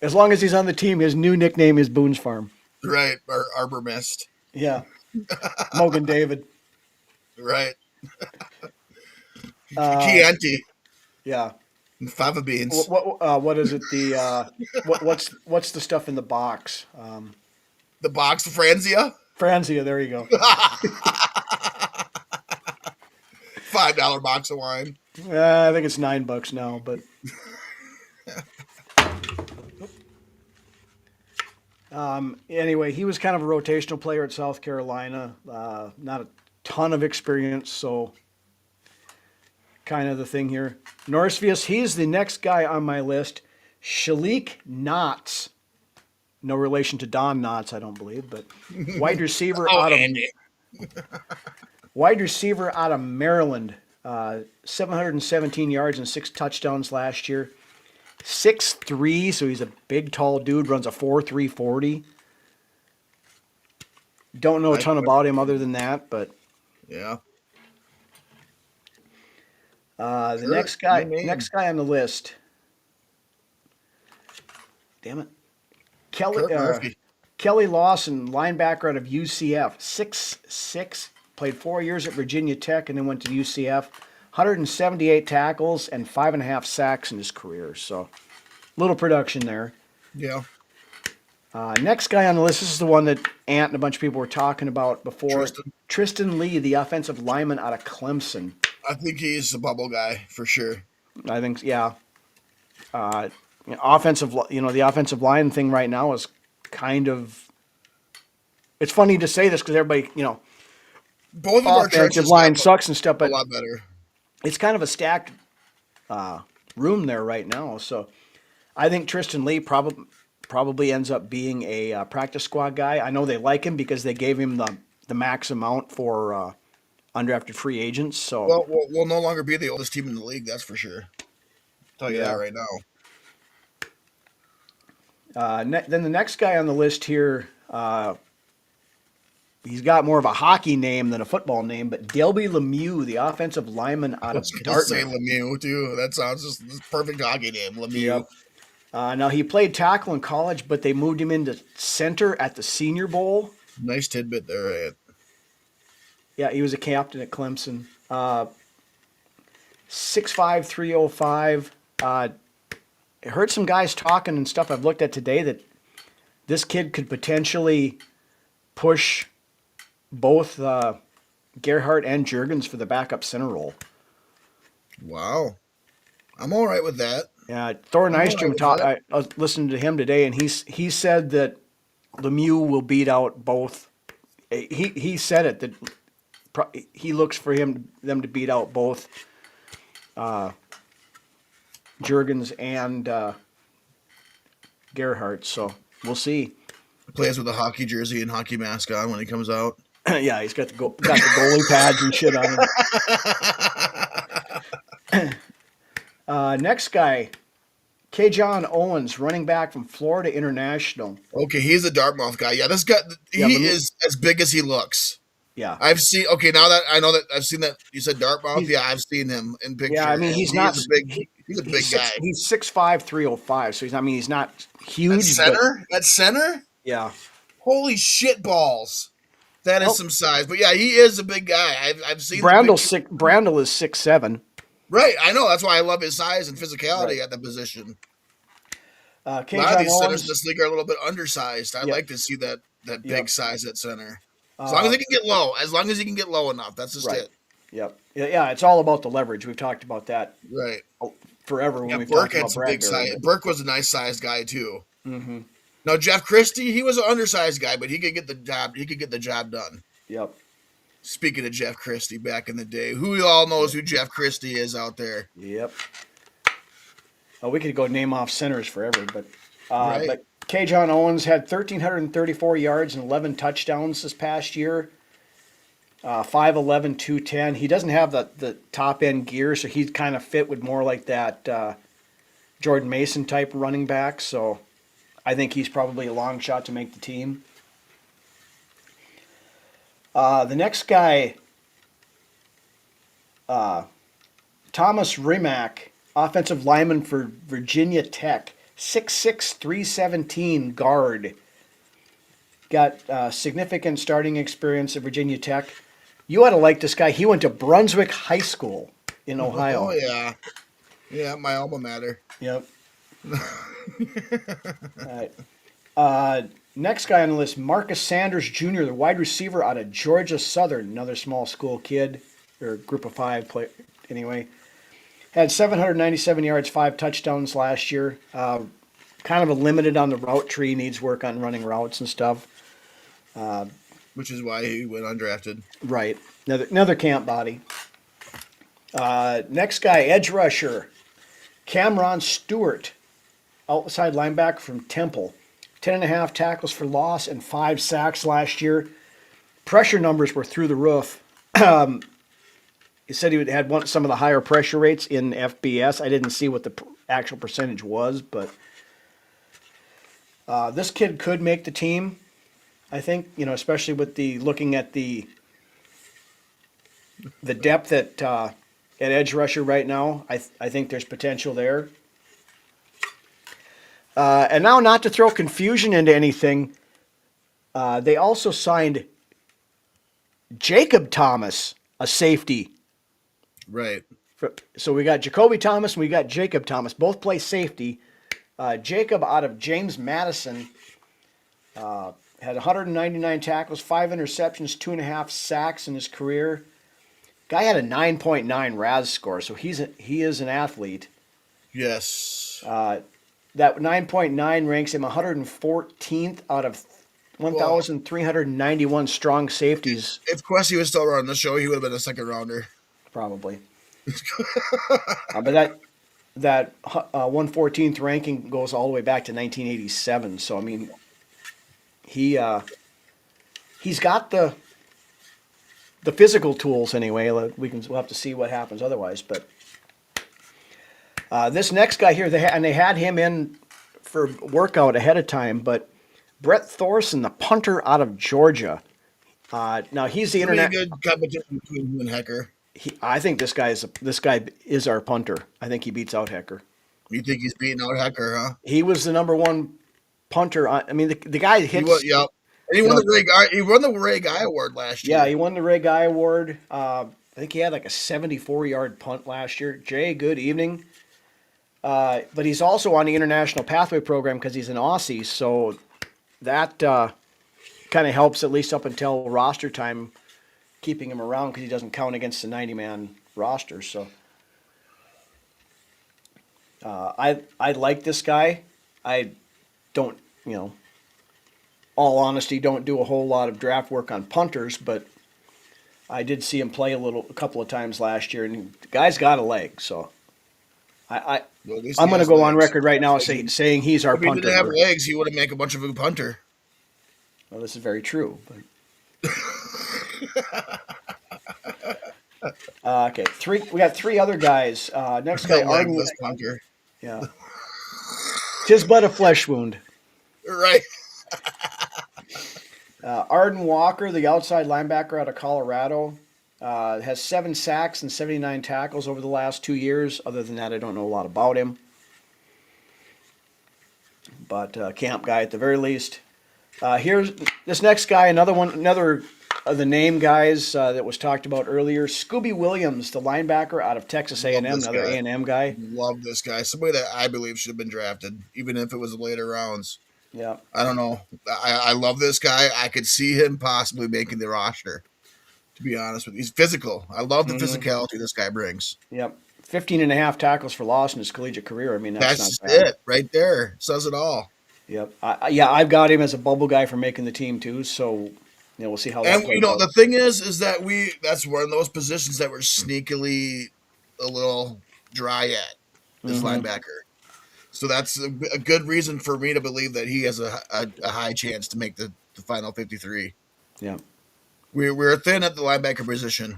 As long as he's on the team, his new nickname is Boone's Farm. Right. Arbor Mist. Yeah. Mogan David. Right. Chianti. Yeah. Fava beans. What is it? The what's the stuff in the box? The box of Franzia. Franzia. There you go. $5 box of wine. I think it's $9 now, but. Anyway, he was kind of a rotational player at South Carolina. Not a ton of experience, so kind of the thing here. Norrisvius, he's the next guy on my list. Shalik Knotts. No relation to Don Knotts, I don't believe, but wide receiver wide receiver out of Maryland. 717 yards and 6 touchdowns last year. 6'3", so he's a big, tall dude, runs a 4.3 40. Don't know a ton about him other than that, but yeah. The next guy on the list. Damn it. Kelly Lawson, linebacker out of UCF. 6'6", played 4 years at Virginia Tech and then went to UCF. 178 tackles and 5.5 sacks in his career. So, little production there. Yeah. Next guy on the list, this is the one that Ant and a bunch of people were talking about before. Tristan Lee, the offensive lineman out of Clemson. I think he's a bubble guy for sure. I think, yeah. The offensive line thing right now is kind of. It's funny to say this because everybody, both of our offensive line sucks and stuff, but a lot better. It's kind of a stacked room there right now. So I think Tristan Lee probably ends up being a practice squad guy. I know they like him because they gave him the max amount for undrafted free agents. So well, we'll no longer be the oldest team in the league. That's for sure. I'll tell you that right now. Then the next guy on the list here, he's got more of a hockey name than a football name, but Delby Lemieux, the offensive lineman out I of was going to say Dartmouth. Lemieux, too. That sounds just this perfect hockey name, Lemieux. Yep. Now, he played tackle in college, but they moved him into center at the Senior Bowl. Nice tidbit there, Ed. Yeah, he was a captain at Clemson. 6'5", 305. I heard some guys talking and stuff I've looked at today that this kid could potentially push both Gerhardt and Juergens for the backup center role. Wow. I'm all right with that. Yeah, Thor I'm all right Nystrom with talked. that. I was listening to him today, and he said that Lemieux will beat out both. He said it that he looks for them to beat out both Juergens and Gerhardt. So we'll see. Plays with a hockey jersey and hockey mask on when he comes out. Yeah, he's got the goalie pads and shit on him. Next guy, K-John Owens, running back from Florida International. Okay, he's a Dartmouth guy. Yeah, this guy, he is as big as he looks. Yeah. I've seen, okay, now that I know that I've seen that, you said Dartmouth? Yeah, I've seen him in pictures. Yeah, I mean, he's a big guy. He's 6'5", 305, so he's not huge. At center? Yeah. Holy shit balls. That is some size. But yeah, he is a big guy. I've seen Brandle is 6'7". Right, I know. That's why I love his size and physicality at the position. A lot of these centers in this league are a little bit undersized. I'd like to see that big size at center. As long as he can get low. As long as he can get low enough. That's just it. Yep. Yeah, it's all about the leverage. We've talked about that forever when we've Burke talked about had some big size. Bradbury. Burke was a nice sized guy too. Mm-hmm. Now Jeff Christie, he was an undersized guy, but he could get the job. He could get the job done. Yep. Speaking of Jeff Christie, back in the day, who all knows who Jeff Christie is out there? Yep. We could go name off centers forever, but K-John Owens had 1,334 yards and 11 touchdowns this past year. 5'11", 210. He doesn't have the top end gear, so he's kind of fit with more like that Jordan Mason type running back. So I think he's probably a long shot to make the team. The next guy, Thomas Rimac, offensive lineman for Virginia Tech, 6'6", 317 guard. Got significant starting experience at Virginia Tech. You ought to like this guy. He went to Brunswick High School in Ohio. Oh, yeah. Yeah, my alma mater. Yep. All right. Next guy on the list, Marcus Sanders Jr., the wide receiver out of Georgia Southern, another small school kid, or group of five player, anyway. Had 797 yards, 5 touchdowns last year. Kind of a limited on the route tree, needs work on running routes and stuff. Which is why he went undrafted. Right. Another camp body. Next guy, edge rusher, Cameron Stewart, outside linebacker from Temple. 10.5 tackles for loss and 5 sacks last year. Pressure numbers were through the roof. He said he had some of the higher pressure rates in FBS. I didn't see what the actual percentage was, but this kid could make the team. I think, especially with looking at the depth at edge rusher right now. I think there's potential there. And now, not to throw confusion into anything, they also signed Jacob Thomas, a safety. Right. So we got Jacoby Thomas and we got Jacob Thomas. Both play safety. Jacob out of James Madison had 199 tackles, 5 interceptions, 2.5 sacks in his career. Guy had a 9.9 RAS score, so he is an athlete. Yes. That 9.9 ranks him 114th out of 1,391 strong safeties. If Questy was still running the show, he would have been a second rounder. Probably. But that 114th ranking goes all the way back to 1987. So, I mean, he's got the physical tools anyway. We'll have to see what happens otherwise. But this next guy here, they had him in for workout ahead of time, but Brett Thorson, the punter out of Georgia, Now he's the Give me a internet. good competition between you and Hecker. I think this guy is our punter. I think he beats out Hecker. You think he's beating out Hecker, huh? He was the number one punter. I mean, the guy He was, hits. yeah. And he You won know, the Ray Guy. He won the Ray Guy Award last yeah, year. he won the Ray Guy Award. I think he had like a 74-yard punt last year. Jay, good evening. But he's also on the International Pathway Program because he's an Aussie, so that kind of helps at least up until roster time, keeping him around because he doesn't count against the 90-man roster. So I like this guy. I don't, all honesty, don't do a whole lot of draft work on punters, but I did see him play a couple of times last year, and the guy's got a leg. So Well, at least I'm he going to has go on legs. record right now saying he's our If he punter. didn't have legs, he wouldn't make a bunch of a punter. Well, this is very true. But okay, we got three other guys. Next guy, A Arden. legless punter. Yeah, tis but a flesh wound. Right. Arden Walker, the outside linebacker out of Colorado, has 7 sacks and 79 tackles over the last 2 years. Other than that, I don't know a lot about him. But camp guy at the very least. Here's this next guy, another of the name guys that was talked about earlier. Scooby Williams, the linebacker out of Texas A&M, another A&M guy. Love this guy. Somebody that I believe should have been drafted, even if it was later rounds. Yeah. I don't know. I love this guy. I could see him possibly making the roster, to be honest with you. He's physical. I love the physicality this guy brings. Yep. 15 and a half tackles for loss in his collegiate career. I mean, That's not bad. it right there. Says it all. Yep. I've got him as a bubble guy for making the team too. So, we'll see how that And plays out. the thing is that that's one of those positions that we're sneakily a little dry at, this linebacker. So that's a good reason for me to believe that he has a high chance to make the final 53. Yeah. We're thin at the linebacker position.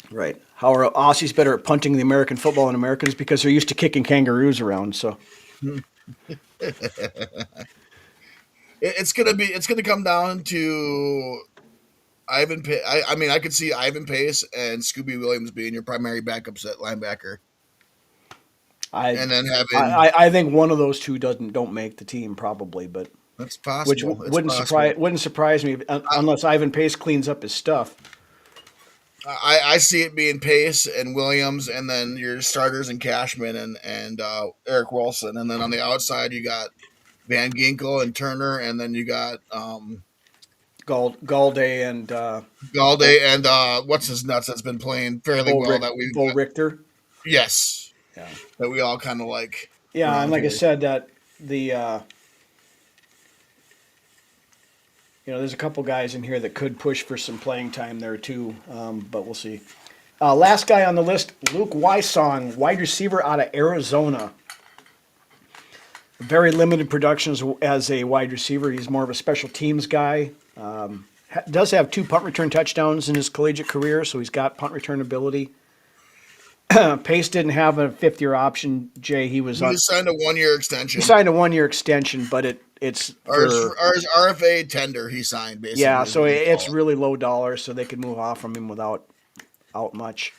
Right. How are Aussies better at punting the American football than Americans? Because they're used to kicking kangaroos around. So it's gonna come down to Ivan. I mean, I could see Ivan Pace and Scooby Williams being your primary backups at linebacker. I think one of those two don't make the team probably, but that's possible. Wouldn't surprise me unless Ivan Pace cleans up his stuff. I see it being Pace and Williams, and then your starters and Cashman and Eric Wilson, and then on the outside you got Van Ginkel and Turner, and then you got Galde and what's his nuts that's been playing fairly well that we've Bo Richter. Yes, yeah, that we all kind of like. Yeah, and like I said, that the there's a couple guys in here that could push for some playing time there too, but we'll see. Last guy on the list, Luke Wysong, wide receiver out of Arizona. Very limited production as a wide receiver. He's more of a special teams guy. Does have 2 punt return touchdowns in his collegiate career, so he's got punt return ability. Pace didn't have a 5th-year option. Jay, he signed a 1-year extension. He signed a 1-year extension, but it's his RFA tender he signed basically. Yeah, so it's really low dollar, so they could move off from him without much.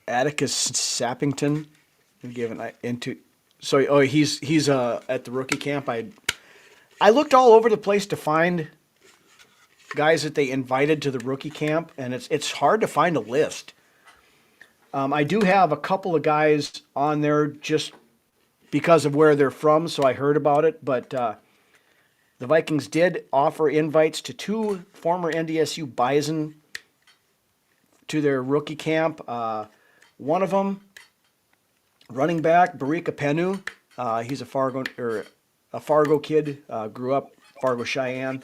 Atticus Sappington, given into, so he's at the rookie camp. I looked all over the place to find guys that they invited to the rookie camp, and it's hard to find a list. I do have a couple of guys on there just because of where they're from, so I heard about it. But the Vikings did offer invites to 2 former NDSU Bison to their rookie camp. One of them, running back Barika Penu. He's a Fargo kid. Grew up Fargo Cheyenne.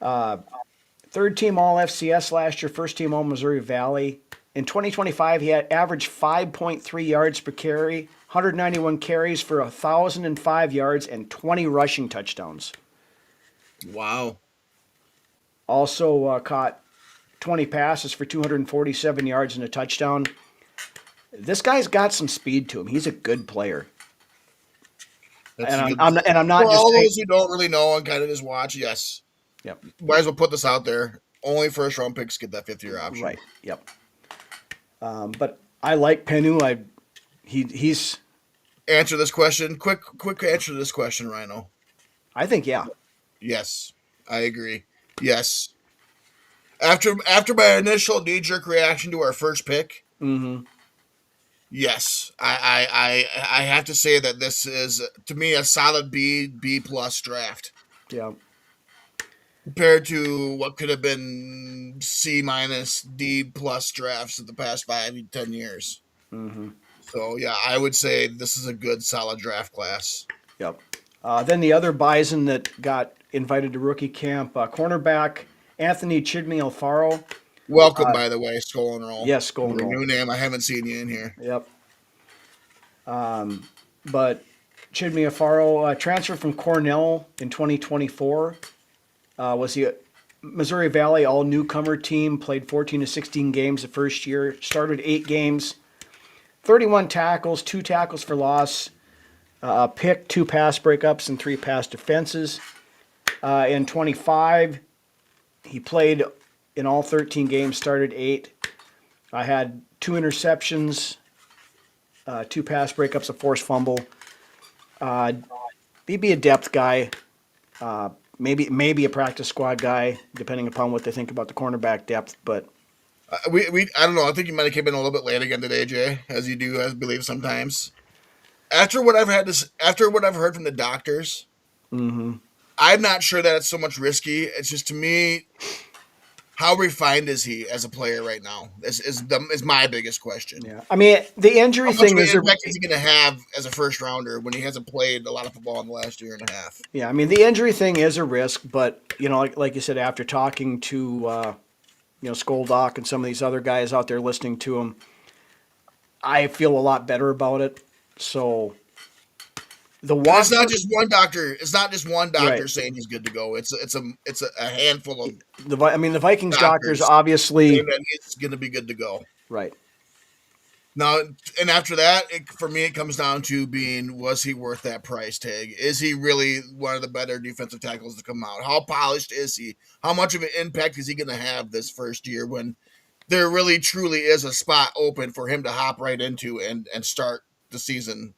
3rd team All FCS last year. 1st team All Missouri Valley. In 2025, he had averaged 5.3 yards per carry, 191 carries for 1,005 yards, and 20 rushing touchdowns. Wow. Also caught 20 passes for 247 yards and a touchdown. This guy's got some speed to him. He's a good player. That's And a good. I'm not For just all saying. those who don't really know and kind of just watch, yes, Yep. might as well put this out there. Only first round picks get that 5th year option. Right. Yep. But I like Penu. He's. Answer this question. Quick answer to this question, Rhino. I think yeah. Yes, I agree. Yes. After my initial knee jerk reaction to our first pick, Mm-hmm. yes, I have to say that this is to me a solid B plus draft Yeah. compared to what could have been C minus D plus drafts of the past 5-10 years. Mm-hmm. So yeah, I would say this is a good solid draft class. Yep. Then the other Bison that got invited to rookie camp, cornerback Anthony Chidney Alfaro. Welcome, by the way, Skull and Roll. Yes, Skull and Your Roll. new name. I haven't seen you in here. Yep. But Chidney Alfaro transferred from Cornell in 2024. Was the Missouri Valley all newcomer team, played 14 to 16 games the first year, started 8 games, 31 tackles, 2 tackles for loss, a pick, 2 pass breakups, and 3 pass defenses. In 25, he played in all 13 games, started 8. I had 2 interceptions, 2 pass breakups, a forced fumble. He'd be a depth guy, maybe a practice squad guy, depending upon what they think about the cornerback depth. But We I don't know. I think you might have came in a little bit late again today, Jay, as you do, I believe sometimes. After what I've heard from the doctors, I'm not sure that it's so much risky. It's just to me, how refined is he as a player right now? Is my biggest question. yeah, I mean the injury How much thing of an is impact is he going to have as a first rounder when he hasn't played a lot of football in the last year and a half? yeah, I mean the injury thing is a risk, but like you said, after talking to Skoldock and some of these other guys out there listening to him, I feel a lot better about it. So the And walk it's not just one doctor. It's not just one doctor Right. saying he's good to go. It's a handful of the Vikings doctors doctors obviously saying that he's going to be good to go. right. Now, and after that, for me, it comes down to being, was he worth that price tag? Is he really one of the better defensive tackles to come out? How polished is he? How much of an impact is he going to have this first year when there really truly is a spot open for him to hop right into and start the season,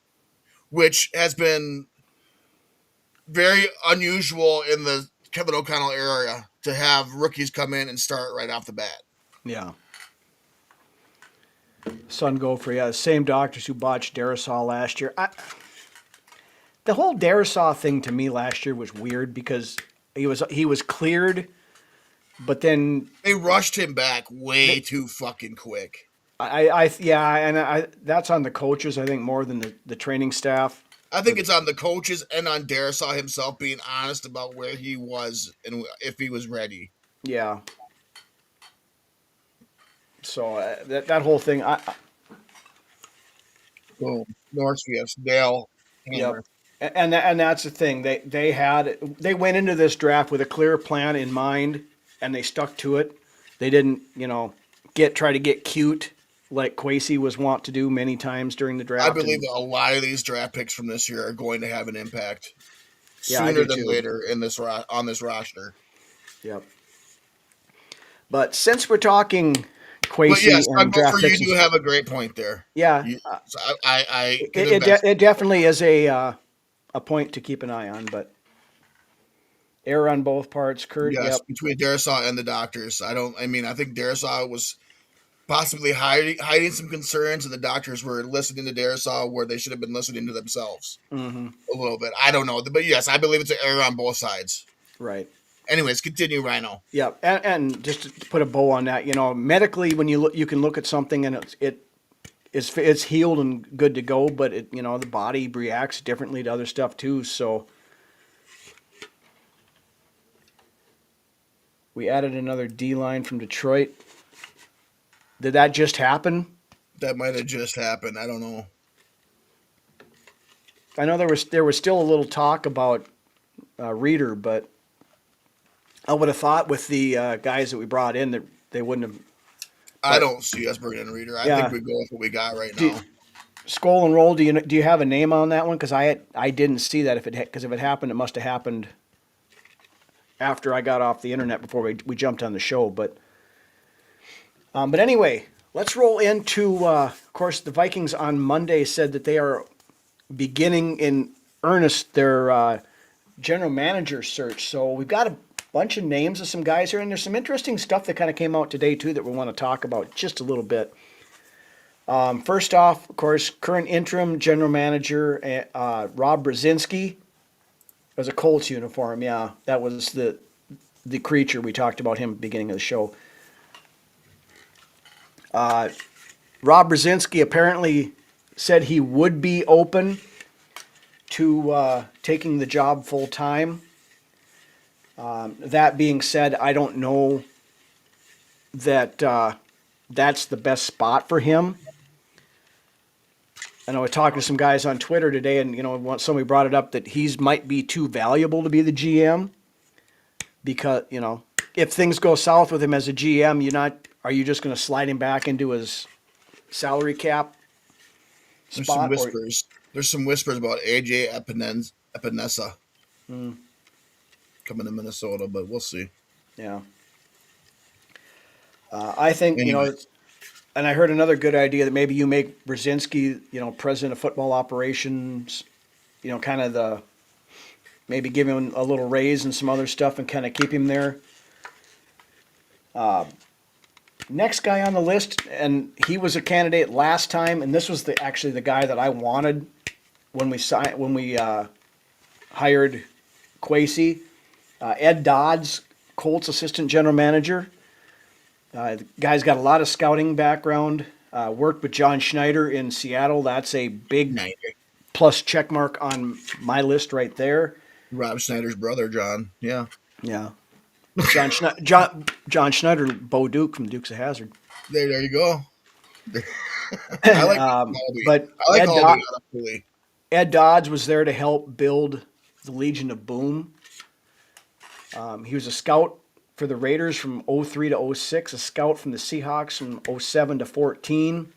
which has been very unusual in the Kevin O'Connell era to have rookies come in and start right off the bat. Yeah. Sun Gopher, yeah, the same doctors who botched Darisaw last year. The whole Darisaw thing to me last year was weird because he was cleared, but then They rushed him back way too fucking quick. I that's on the coaches, I think, more than the training staff. I think it's on the coaches and on Darisaw himself being honest about where he was and if he was ready. Yeah. So that whole thing, Boom. Northfields, Dale, Hammer. Yep. And that's the thing. They went into this draft with a clear plan in mind, and they stuck to it. They didn't, try to get cute like Kwesi was wont to do many times during the draft. I believe that a lot of these draft picks from this year are going to have an impact Yeah, sooner than later in this on this roster. Yep. But since we're talking Kwesi But yes, and draft you picks, do have a great point there. yeah, So I can it definitely is a point to keep an eye on. But error on both parts, Kurt. yes, Yep. between Darisaw and the doctors. I think Darisaw was possibly hiding some concerns, and the doctors were listening to Darisaw where they should have been listening to themselves a little bit. I don't know, but yes, I believe it's an error on both sides. Right. Anyways, continue, Rhino. Yeah, and just to put a bow on that, medically, when you can look at something and it's healed and good to go, but the body reacts differently to other stuff too. So we added another D line from Detroit. Did that just happen? That might have just happened. I don't know. I know there was still a little talk about Reader, but I would have thought with the guys that we brought in that they wouldn't have. I don't see us bringing in Reader. I think we go with what we got right now. Skull and Roll. Do you have a name on that one? Because I didn't see that. If it happened, it must have happened after I got off the internet before we jumped on the show. But anyway, let's roll into. Of course, the Vikings on Monday said that they are beginning in earnest their general manager search. So we've got a bunch of names of some guys here, and there's some interesting stuff that kind of came out today too that we want to talk about just a little bit. First off, of course, current interim general manager Rob Brzezinski was a Colts uniform. Yeah, that was the creature we talked about him at the beginning of the show. Rob Brzezinski apparently said he would be open to taking the job full time. That being said, I don't know that that's the best spot for him. I know I was talking to some guys on Twitter today, and somebody brought it up that he's might be too valuable to be the GM because if things go south with him as a GM, are you just going to slide him back into his salary cap There's spot? some whispers. There's some whispers about AJ Epinesa coming to Minnesota, but we'll see. Yeah. I think, Anyway. and I heard another good idea that maybe you make Brzezinski, president of football operations, kind of maybe give him a little raise and some other stuff and kind of keep him there. Next guy on the list, and he was a candidate last time, and this was actually the guy that I wanted when we hired Kwesi. Ed Dodds, Colts assistant general manager. The guy's got a lot of scouting background. Worked with John Schneider in Seattle. That's a big plus check mark on my list right there. Rob Schneider's brother, John. Yeah. Yeah. John Schneider, Bo Duke from Dukes of Hazzard. There you go. I like but I like Ed Dodds was there to help build the Legion of Boom. He was a scout for the Raiders from 03 to 06, a scout from the Seahawks from 07 to 14,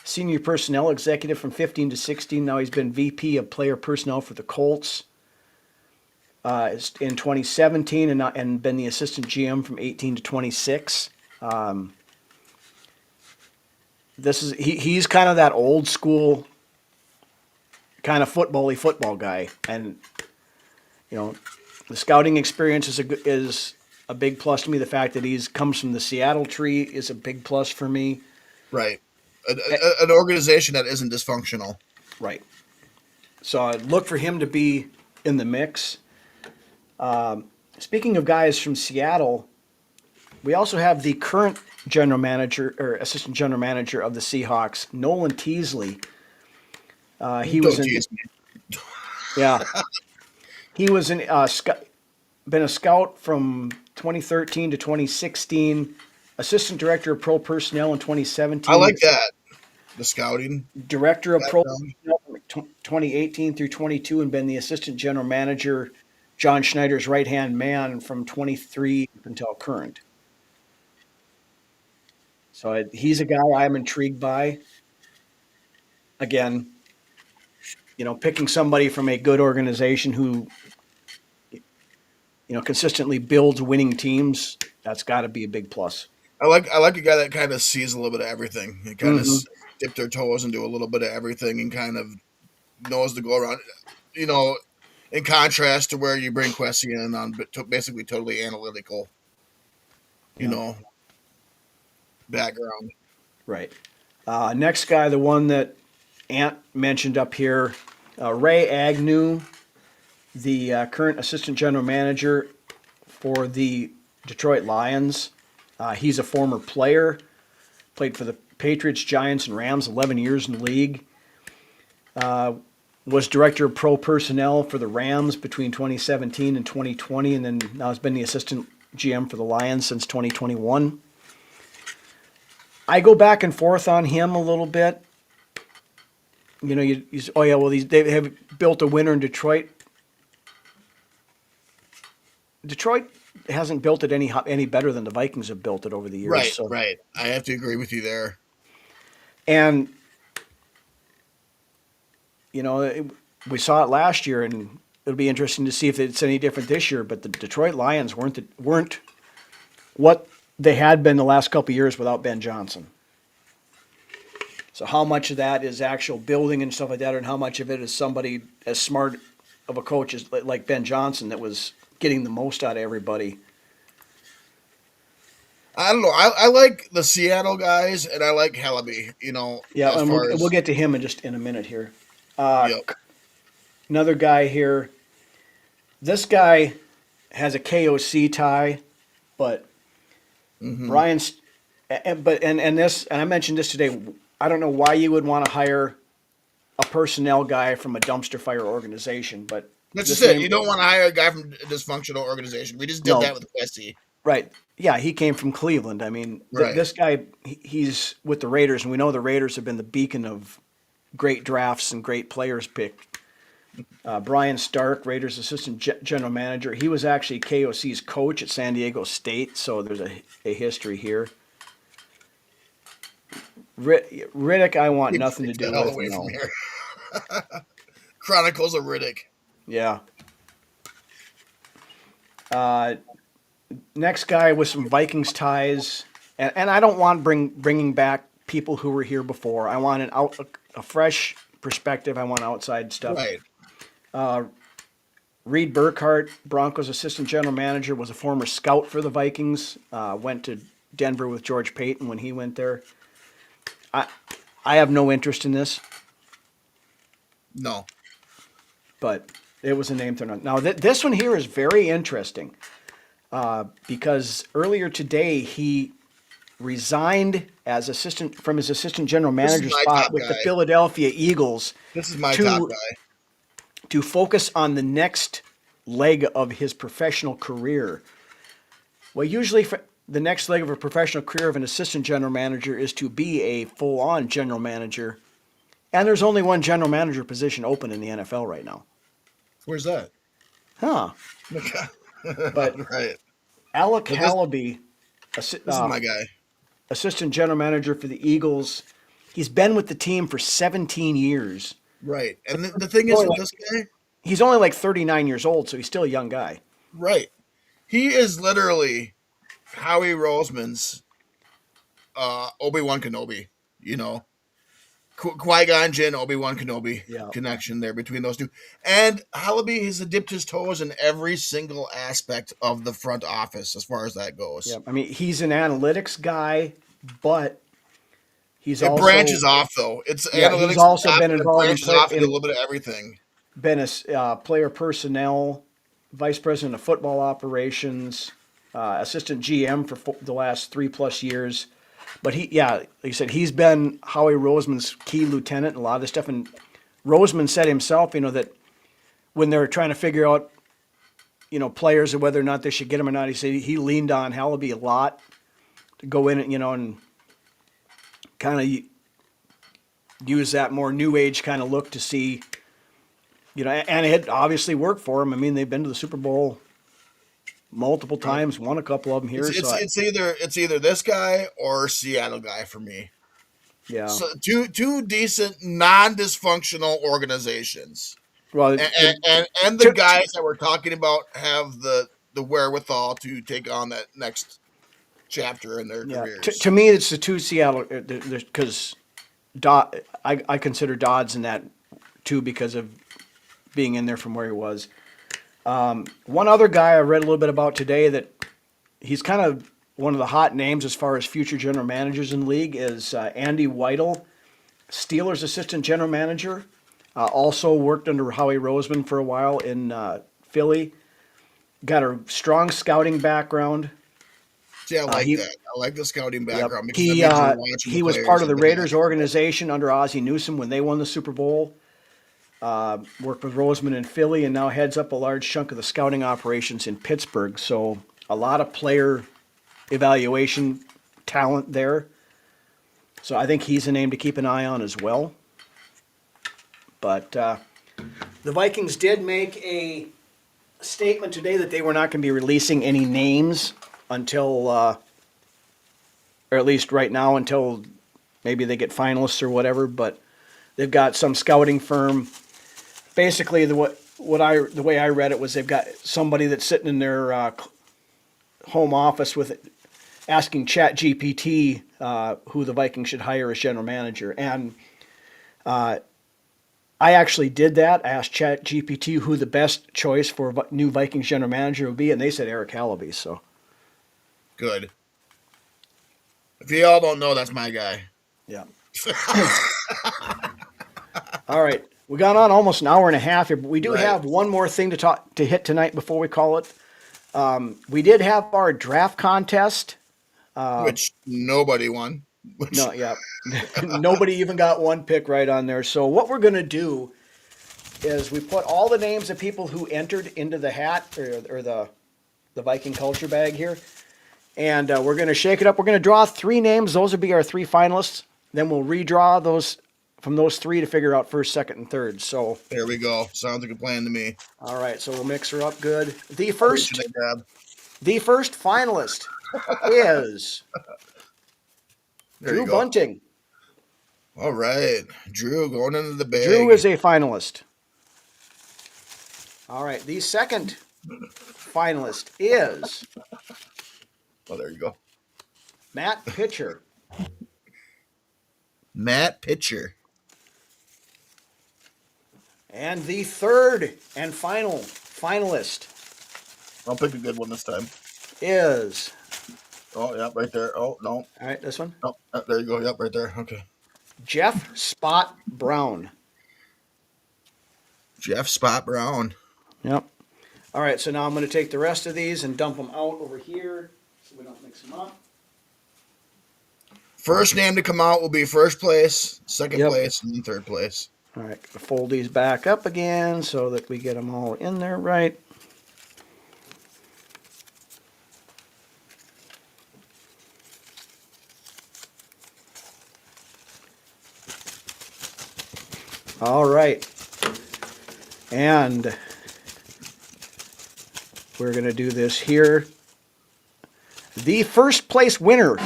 senior personnel executive from 15 to 16. Now he's been VP of player personnel for the Colts in 2017 and been the assistant GM from 18 to 26. He's kind of that old school kind of football guy, and the scouting experience is a big plus to me. The fact that comes from the Seattle tree is a big plus for me. Right, an organization that isn't dysfunctional. Right. So I'd look for him to be in the mix. Speaking of guys from Seattle, we also have the current general manager or assistant general manager of the Seahawks, Nolan Teasley. He was been a scout from 2013 to 2016, assistant director of pro personnel in 2017. I like that. The scouting. Director of pro personnel from 2018 through 22, and been the assistant general manager, John Schneider's right-hand man from 23 until current. So he's a guy I'm intrigued by. Again, picking somebody from a good organization who, consistently builds winning teams, that's got to be a big plus. I like a guy that kind of sees a little bit of everything. He kind of dip their toes and do a little bit of everything and kind of knows to go around. In contrast to where you bring Kwesi in on basically totally analytical, background. Right. Next guy, the one that Ant mentioned up here, Ray Agnew, the current assistant general manager for the Detroit Lions. He's a former player, played for the Patriots, Giants, and Rams, 11 years in the league. Was director of pro personnel for the Rams between 2017 and 2020, and then now has been the assistant GM for the Lions since 2021. I go back and forth on him a little bit. They have built a winner in Detroit. Detroit hasn't built it any better than the Vikings have built it over the years. Right. I have to agree with you there. And we saw it last year, and it'll be interesting to see if it's any different this year. But the Detroit Lions weren't what they had been the last couple of years without Ben Johnson. So how much of that is actual building and stuff like that, and how much of it is somebody as smart of a coach as like Ben Johnson that was getting the most out of everybody? I don't know. I like the Seattle guys, and I like Hallaby. Yeah, as and far we'll get to him in a minute here. yep. Another guy here. This guy has a KOC tie, but Brian's, and this, and I mentioned this today. I don't know why you would want to hire a personnel guy from a dumpster fire organization, but That's this just it. name- You don't want to hire a guy from a dysfunctional organization. We just did No. that with Westy. Right. Yeah, he came from Cleveland. I mean, Right. this guy, he's with the Raiders, and we know the Raiders have been the beacon of great drafts and great players picked. Brian Stark, Raiders assistant general manager. He was actually KOC's coach at San Diego State, so there's a history here. Riddick, I want nothing to do the hell with. away No. from here. Chronicles of Riddick. Yeah. Next guy with some Vikings ties, and I don't want bringing back people who were here before. I want a fresh perspective. I want outside stuff. Right. Reed Burkhardt, Broncos assistant general manager, was a former scout for the Vikings. Went to Denver with George Payton when he went there. I have no interest in this, No. but it was a name thrown out. Now this one here is very interesting because earlier today he resigned as from his assistant general manager spot with the Philadelphia Eagles. This is my top guy. To focus on the next leg of his professional career. Well, usually the next leg of a professional career of an assistant general manager is to be a full-on general manager, and there's only one general manager position open in the NFL right now. Where's that? Huh. But right. Alec Hallaby, this is my guy. Assistant general manager for the Eagles. He's been with the team for 17 years. Right. And the thing is with this guy, he's only like 39 years old, so he's still a young guy. Right. He is literally Howie Roseman's Obi-Wan Kenobi, Qui-Gon Jinn, Obi-Wan Kenobi connection there between those two. And Hallaby has dipped his toes in every single aspect of the front office as far as that goes. Yeah, I mean, he's an analytics guy, but it also branches off though. It's analytics. He's also been involved in a little bit of everything. Been a player personnel, vice president of football operations, assistant GM for the last 3+ years. But like you said, he's been Howie Roseman's key lieutenant and a lot of this stuff. And Roseman said himself, that when they're trying to figure out, players and whether or not they should get him or not, he said he leaned on Hallaby a lot to go in and, and kind of use that more new age kind of look to see, and it obviously worked for him. I mean, they've been to the Super Bowl multiple times, won a couple of them here. It's either this guy or Seattle guy for me. Yeah. So two decent, non-dysfunctional organizations. Well, and the guys that we're talking about have the wherewithal to take on that next chapter in their careers. To me, it's the two Seattle, because I consider Dodds in that too because of being in there from where he was. One other guy I read a little bit about today that he's kind of one of the hot names as far as future general managers in the league is Andy Weidel, Steelers assistant general manager. Also worked under Howie Roseman for a while in Philly. Got a strong scouting background. Yeah, I like that. I like the scouting background. Yep. He was part of the Raiders organization under Ozzie Newsome when they won the Super Bowl. Worked with Roseman in Philly and now heads up a large chunk of the scouting operations in Pittsburgh. So a lot of player evaluation talent there. So I think he's a name to keep an eye on as well. But the Vikings did make a statement today that they were not going to be releasing any names until, or at least right now, until maybe they get finalists or whatever. But They've got some scouting firm. Basically, the way I read it was they've got somebody that's sitting in their home office with asking Chat GPT who the Vikings should hire as general manager. And I actually did that. I asked Chat GPT who the best choice for new Vikings general manager would be, and they said Eric Hallaby. So Good. If you all don't know, that's my guy. yeah. All right. We got on almost an hour and a half here, but we do have one more thing to hit tonight before we call it. We did have our draft contest. Which nobody won. No, yeah. Nobody even got one pick right on there. So what we're going to do is we put all the names of people who entered into the hat or the Viking culture bag here. And we're going to shake it up. We're going to draw 3 names. Those will be our 3 finalists. Then we'll redraw those from those 3 to figure out first, second, and third. So there we go. Sounds like a plan to me. All right. So we'll mix her up good. The first finalist is Drew Bunting. All right. Drew going into the bag. Drew is a finalist. All right. The second finalist is... Oh, there you go. Matt Pitcher. Matt Pitcher. And the third and final finalist... I'll pick a good one this time. Is... Oh, yeah, right there. Oh, no. All right, this one? Oh, there you go. Yep, right there. Okay. Jeff Spot Brown. Jeff Spot Brown. Yep. All right, so now I'm going to take the rest of these and dump them out over here so we don't mix them up. First name to come out will be first place, second place, and then third place. All right, fold these back up again so that we get them all in there right. All right. And we're going to do this here. The first place winner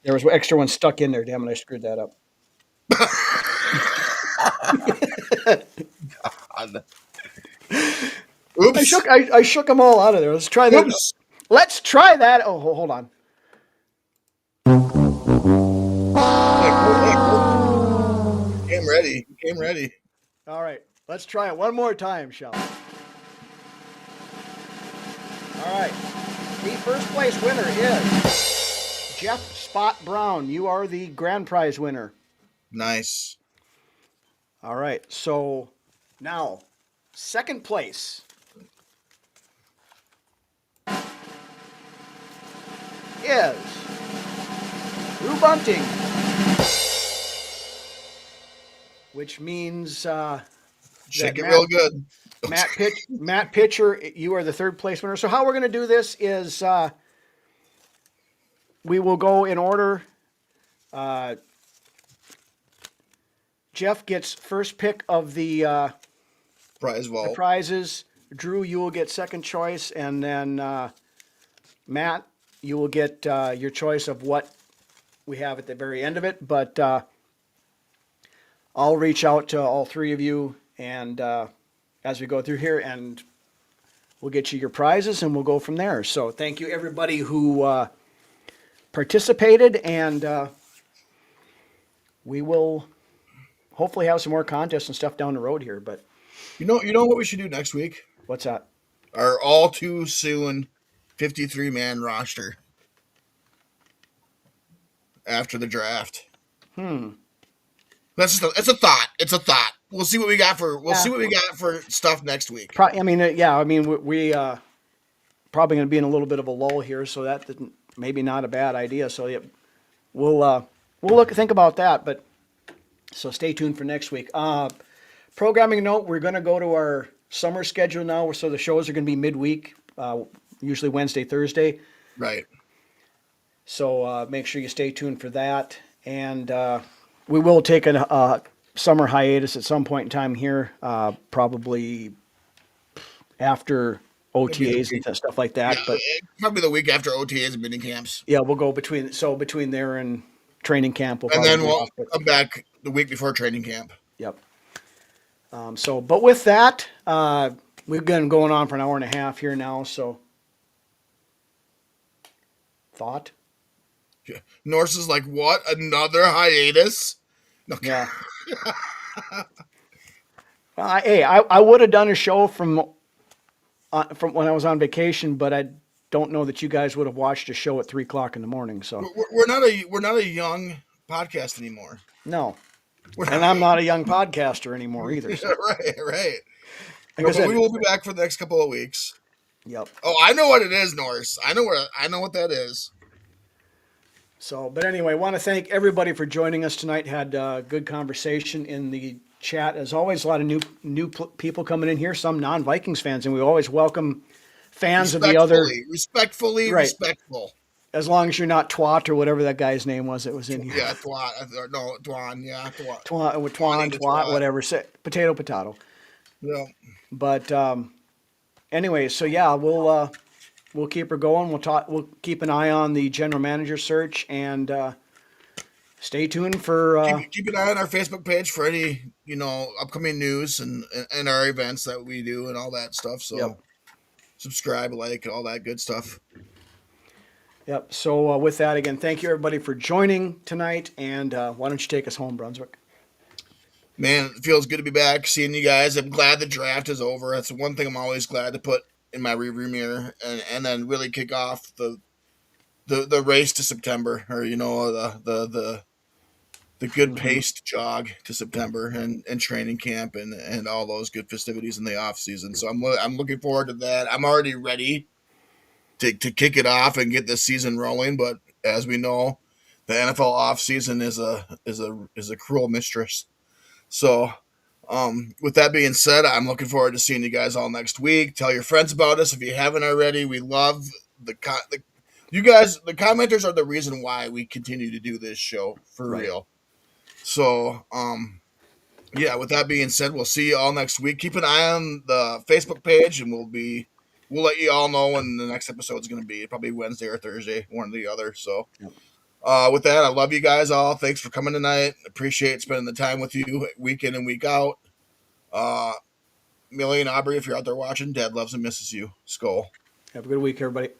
there was extra one stuck in there. Damn it, I screwed that up. God. Oops. I shook them all out of there. Let's try that. Oops. Let's try that. Oh, hold on. Came ready. Came ready. All right. Let's try it one more time, shall we? All right. The first place winner is Jeff Spot Brown. You are the grand prize winner. Nice. All right. So now, second place. Is Drew Bunting, which means shake it real good. Matt Pitcher, you are the third place winner. So how we're going to do this is we will go in order. Jeff gets first pick of the prize vault. The prizes. Drew, you will get second choice, and then Matt, you will get your choice of what we have at the very end of it. But I'll reach out to all 3 of you and as we go through here, and we'll get you your prizes, and we'll go from there. So thank you, everybody who participated, and we will hopefully have some more contests and stuff down the road here. But you know what we should do next week? What's that? Our all too soon 53-man roster after the draft. That's a thought. It's a thought. We'll see what we got for stuff next week. We probably going to be in a little bit of a lull here, so that maybe not a bad idea. So yeah, we'll think about that. But so stay tuned for next week. Programming note: we're going to go to our summer schedule now, so the shows are going to be midweek, usually Wednesday, Thursday. Right. So make sure you stay tuned for that, and we will take a summer hiatus at some point in time here, probably after OTAs and stuff like that. Yeah, But probably the week after OTAs and mini camps. yeah, we'll go between there and training camp. We'll And probably then be we'll off. But, come back the week before training camp. yep. But with that, we've been going on for an hour and a half here now. So, thought? Yeah. Norse is like, what? Another hiatus? No. Yeah. I would have done a show from when I was on vacation, but I don't know that you guys would have watched a show at 3:00 in the morning. So We're not a young podcast anymore. no, and I'm not a young podcaster anymore either. So. Right. Like I said, we will be back for the next couple of weeks. Yep. Oh, I know what it is, Norse. I know what that is. So, but anyway, I want to thank everybody for joining us tonight. Had a good conversation in the chat. As always, a lot of new people coming in here, some non-Vikings fans, and we always welcome fans of the other. Respectful. As long as you're not Twat or whatever that guy's name was that was in here. Yeah, Twat. No, Twan. Yeah, Twat. Twat, whatever. Potato. Yeah. But anyway, so yeah, we'll keep her going. We'll keep an eye on the general manager search and stay tuned for. Keep an eye on our Facebook page for any upcoming news and our events that we do and all that stuff. So subscribe, like, all that good stuff. Yep. So with that, again, thank you everybody for joining tonight. And why don't you take us home, Brunswick? Man, it feels good to be back, seeing you guys. I'm glad the draft is over. That's one thing I'm always glad to put in my rearview mirror, and then really kick off the race to September, or the good paced jog to September and training camp and all those good festivities in the off season. So I'm looking forward to that. I'm already ready to kick it off and get this season rolling. But as we know, the NFL off season is a cruel mistress. So, with that being said, I'm looking forward to seeing you guys all next week. Tell your friends about us if you haven't already. We love you guys. The commenters are the reason why we continue to do this show for real. So, yeah. With that being said, we'll see you all next week. Keep an eye on the Facebook page, and we'll let you all know when the next episode is going to be. Probably Wednesday or Thursday, one or the other. So. Yep. With that, I love you guys all. Thanks for coming tonight. Appreciate spending the time with you week in and week out. Millie and Aubrey, if you're out there watching, Dad loves and misses you. Skull. Have a good week, everybody.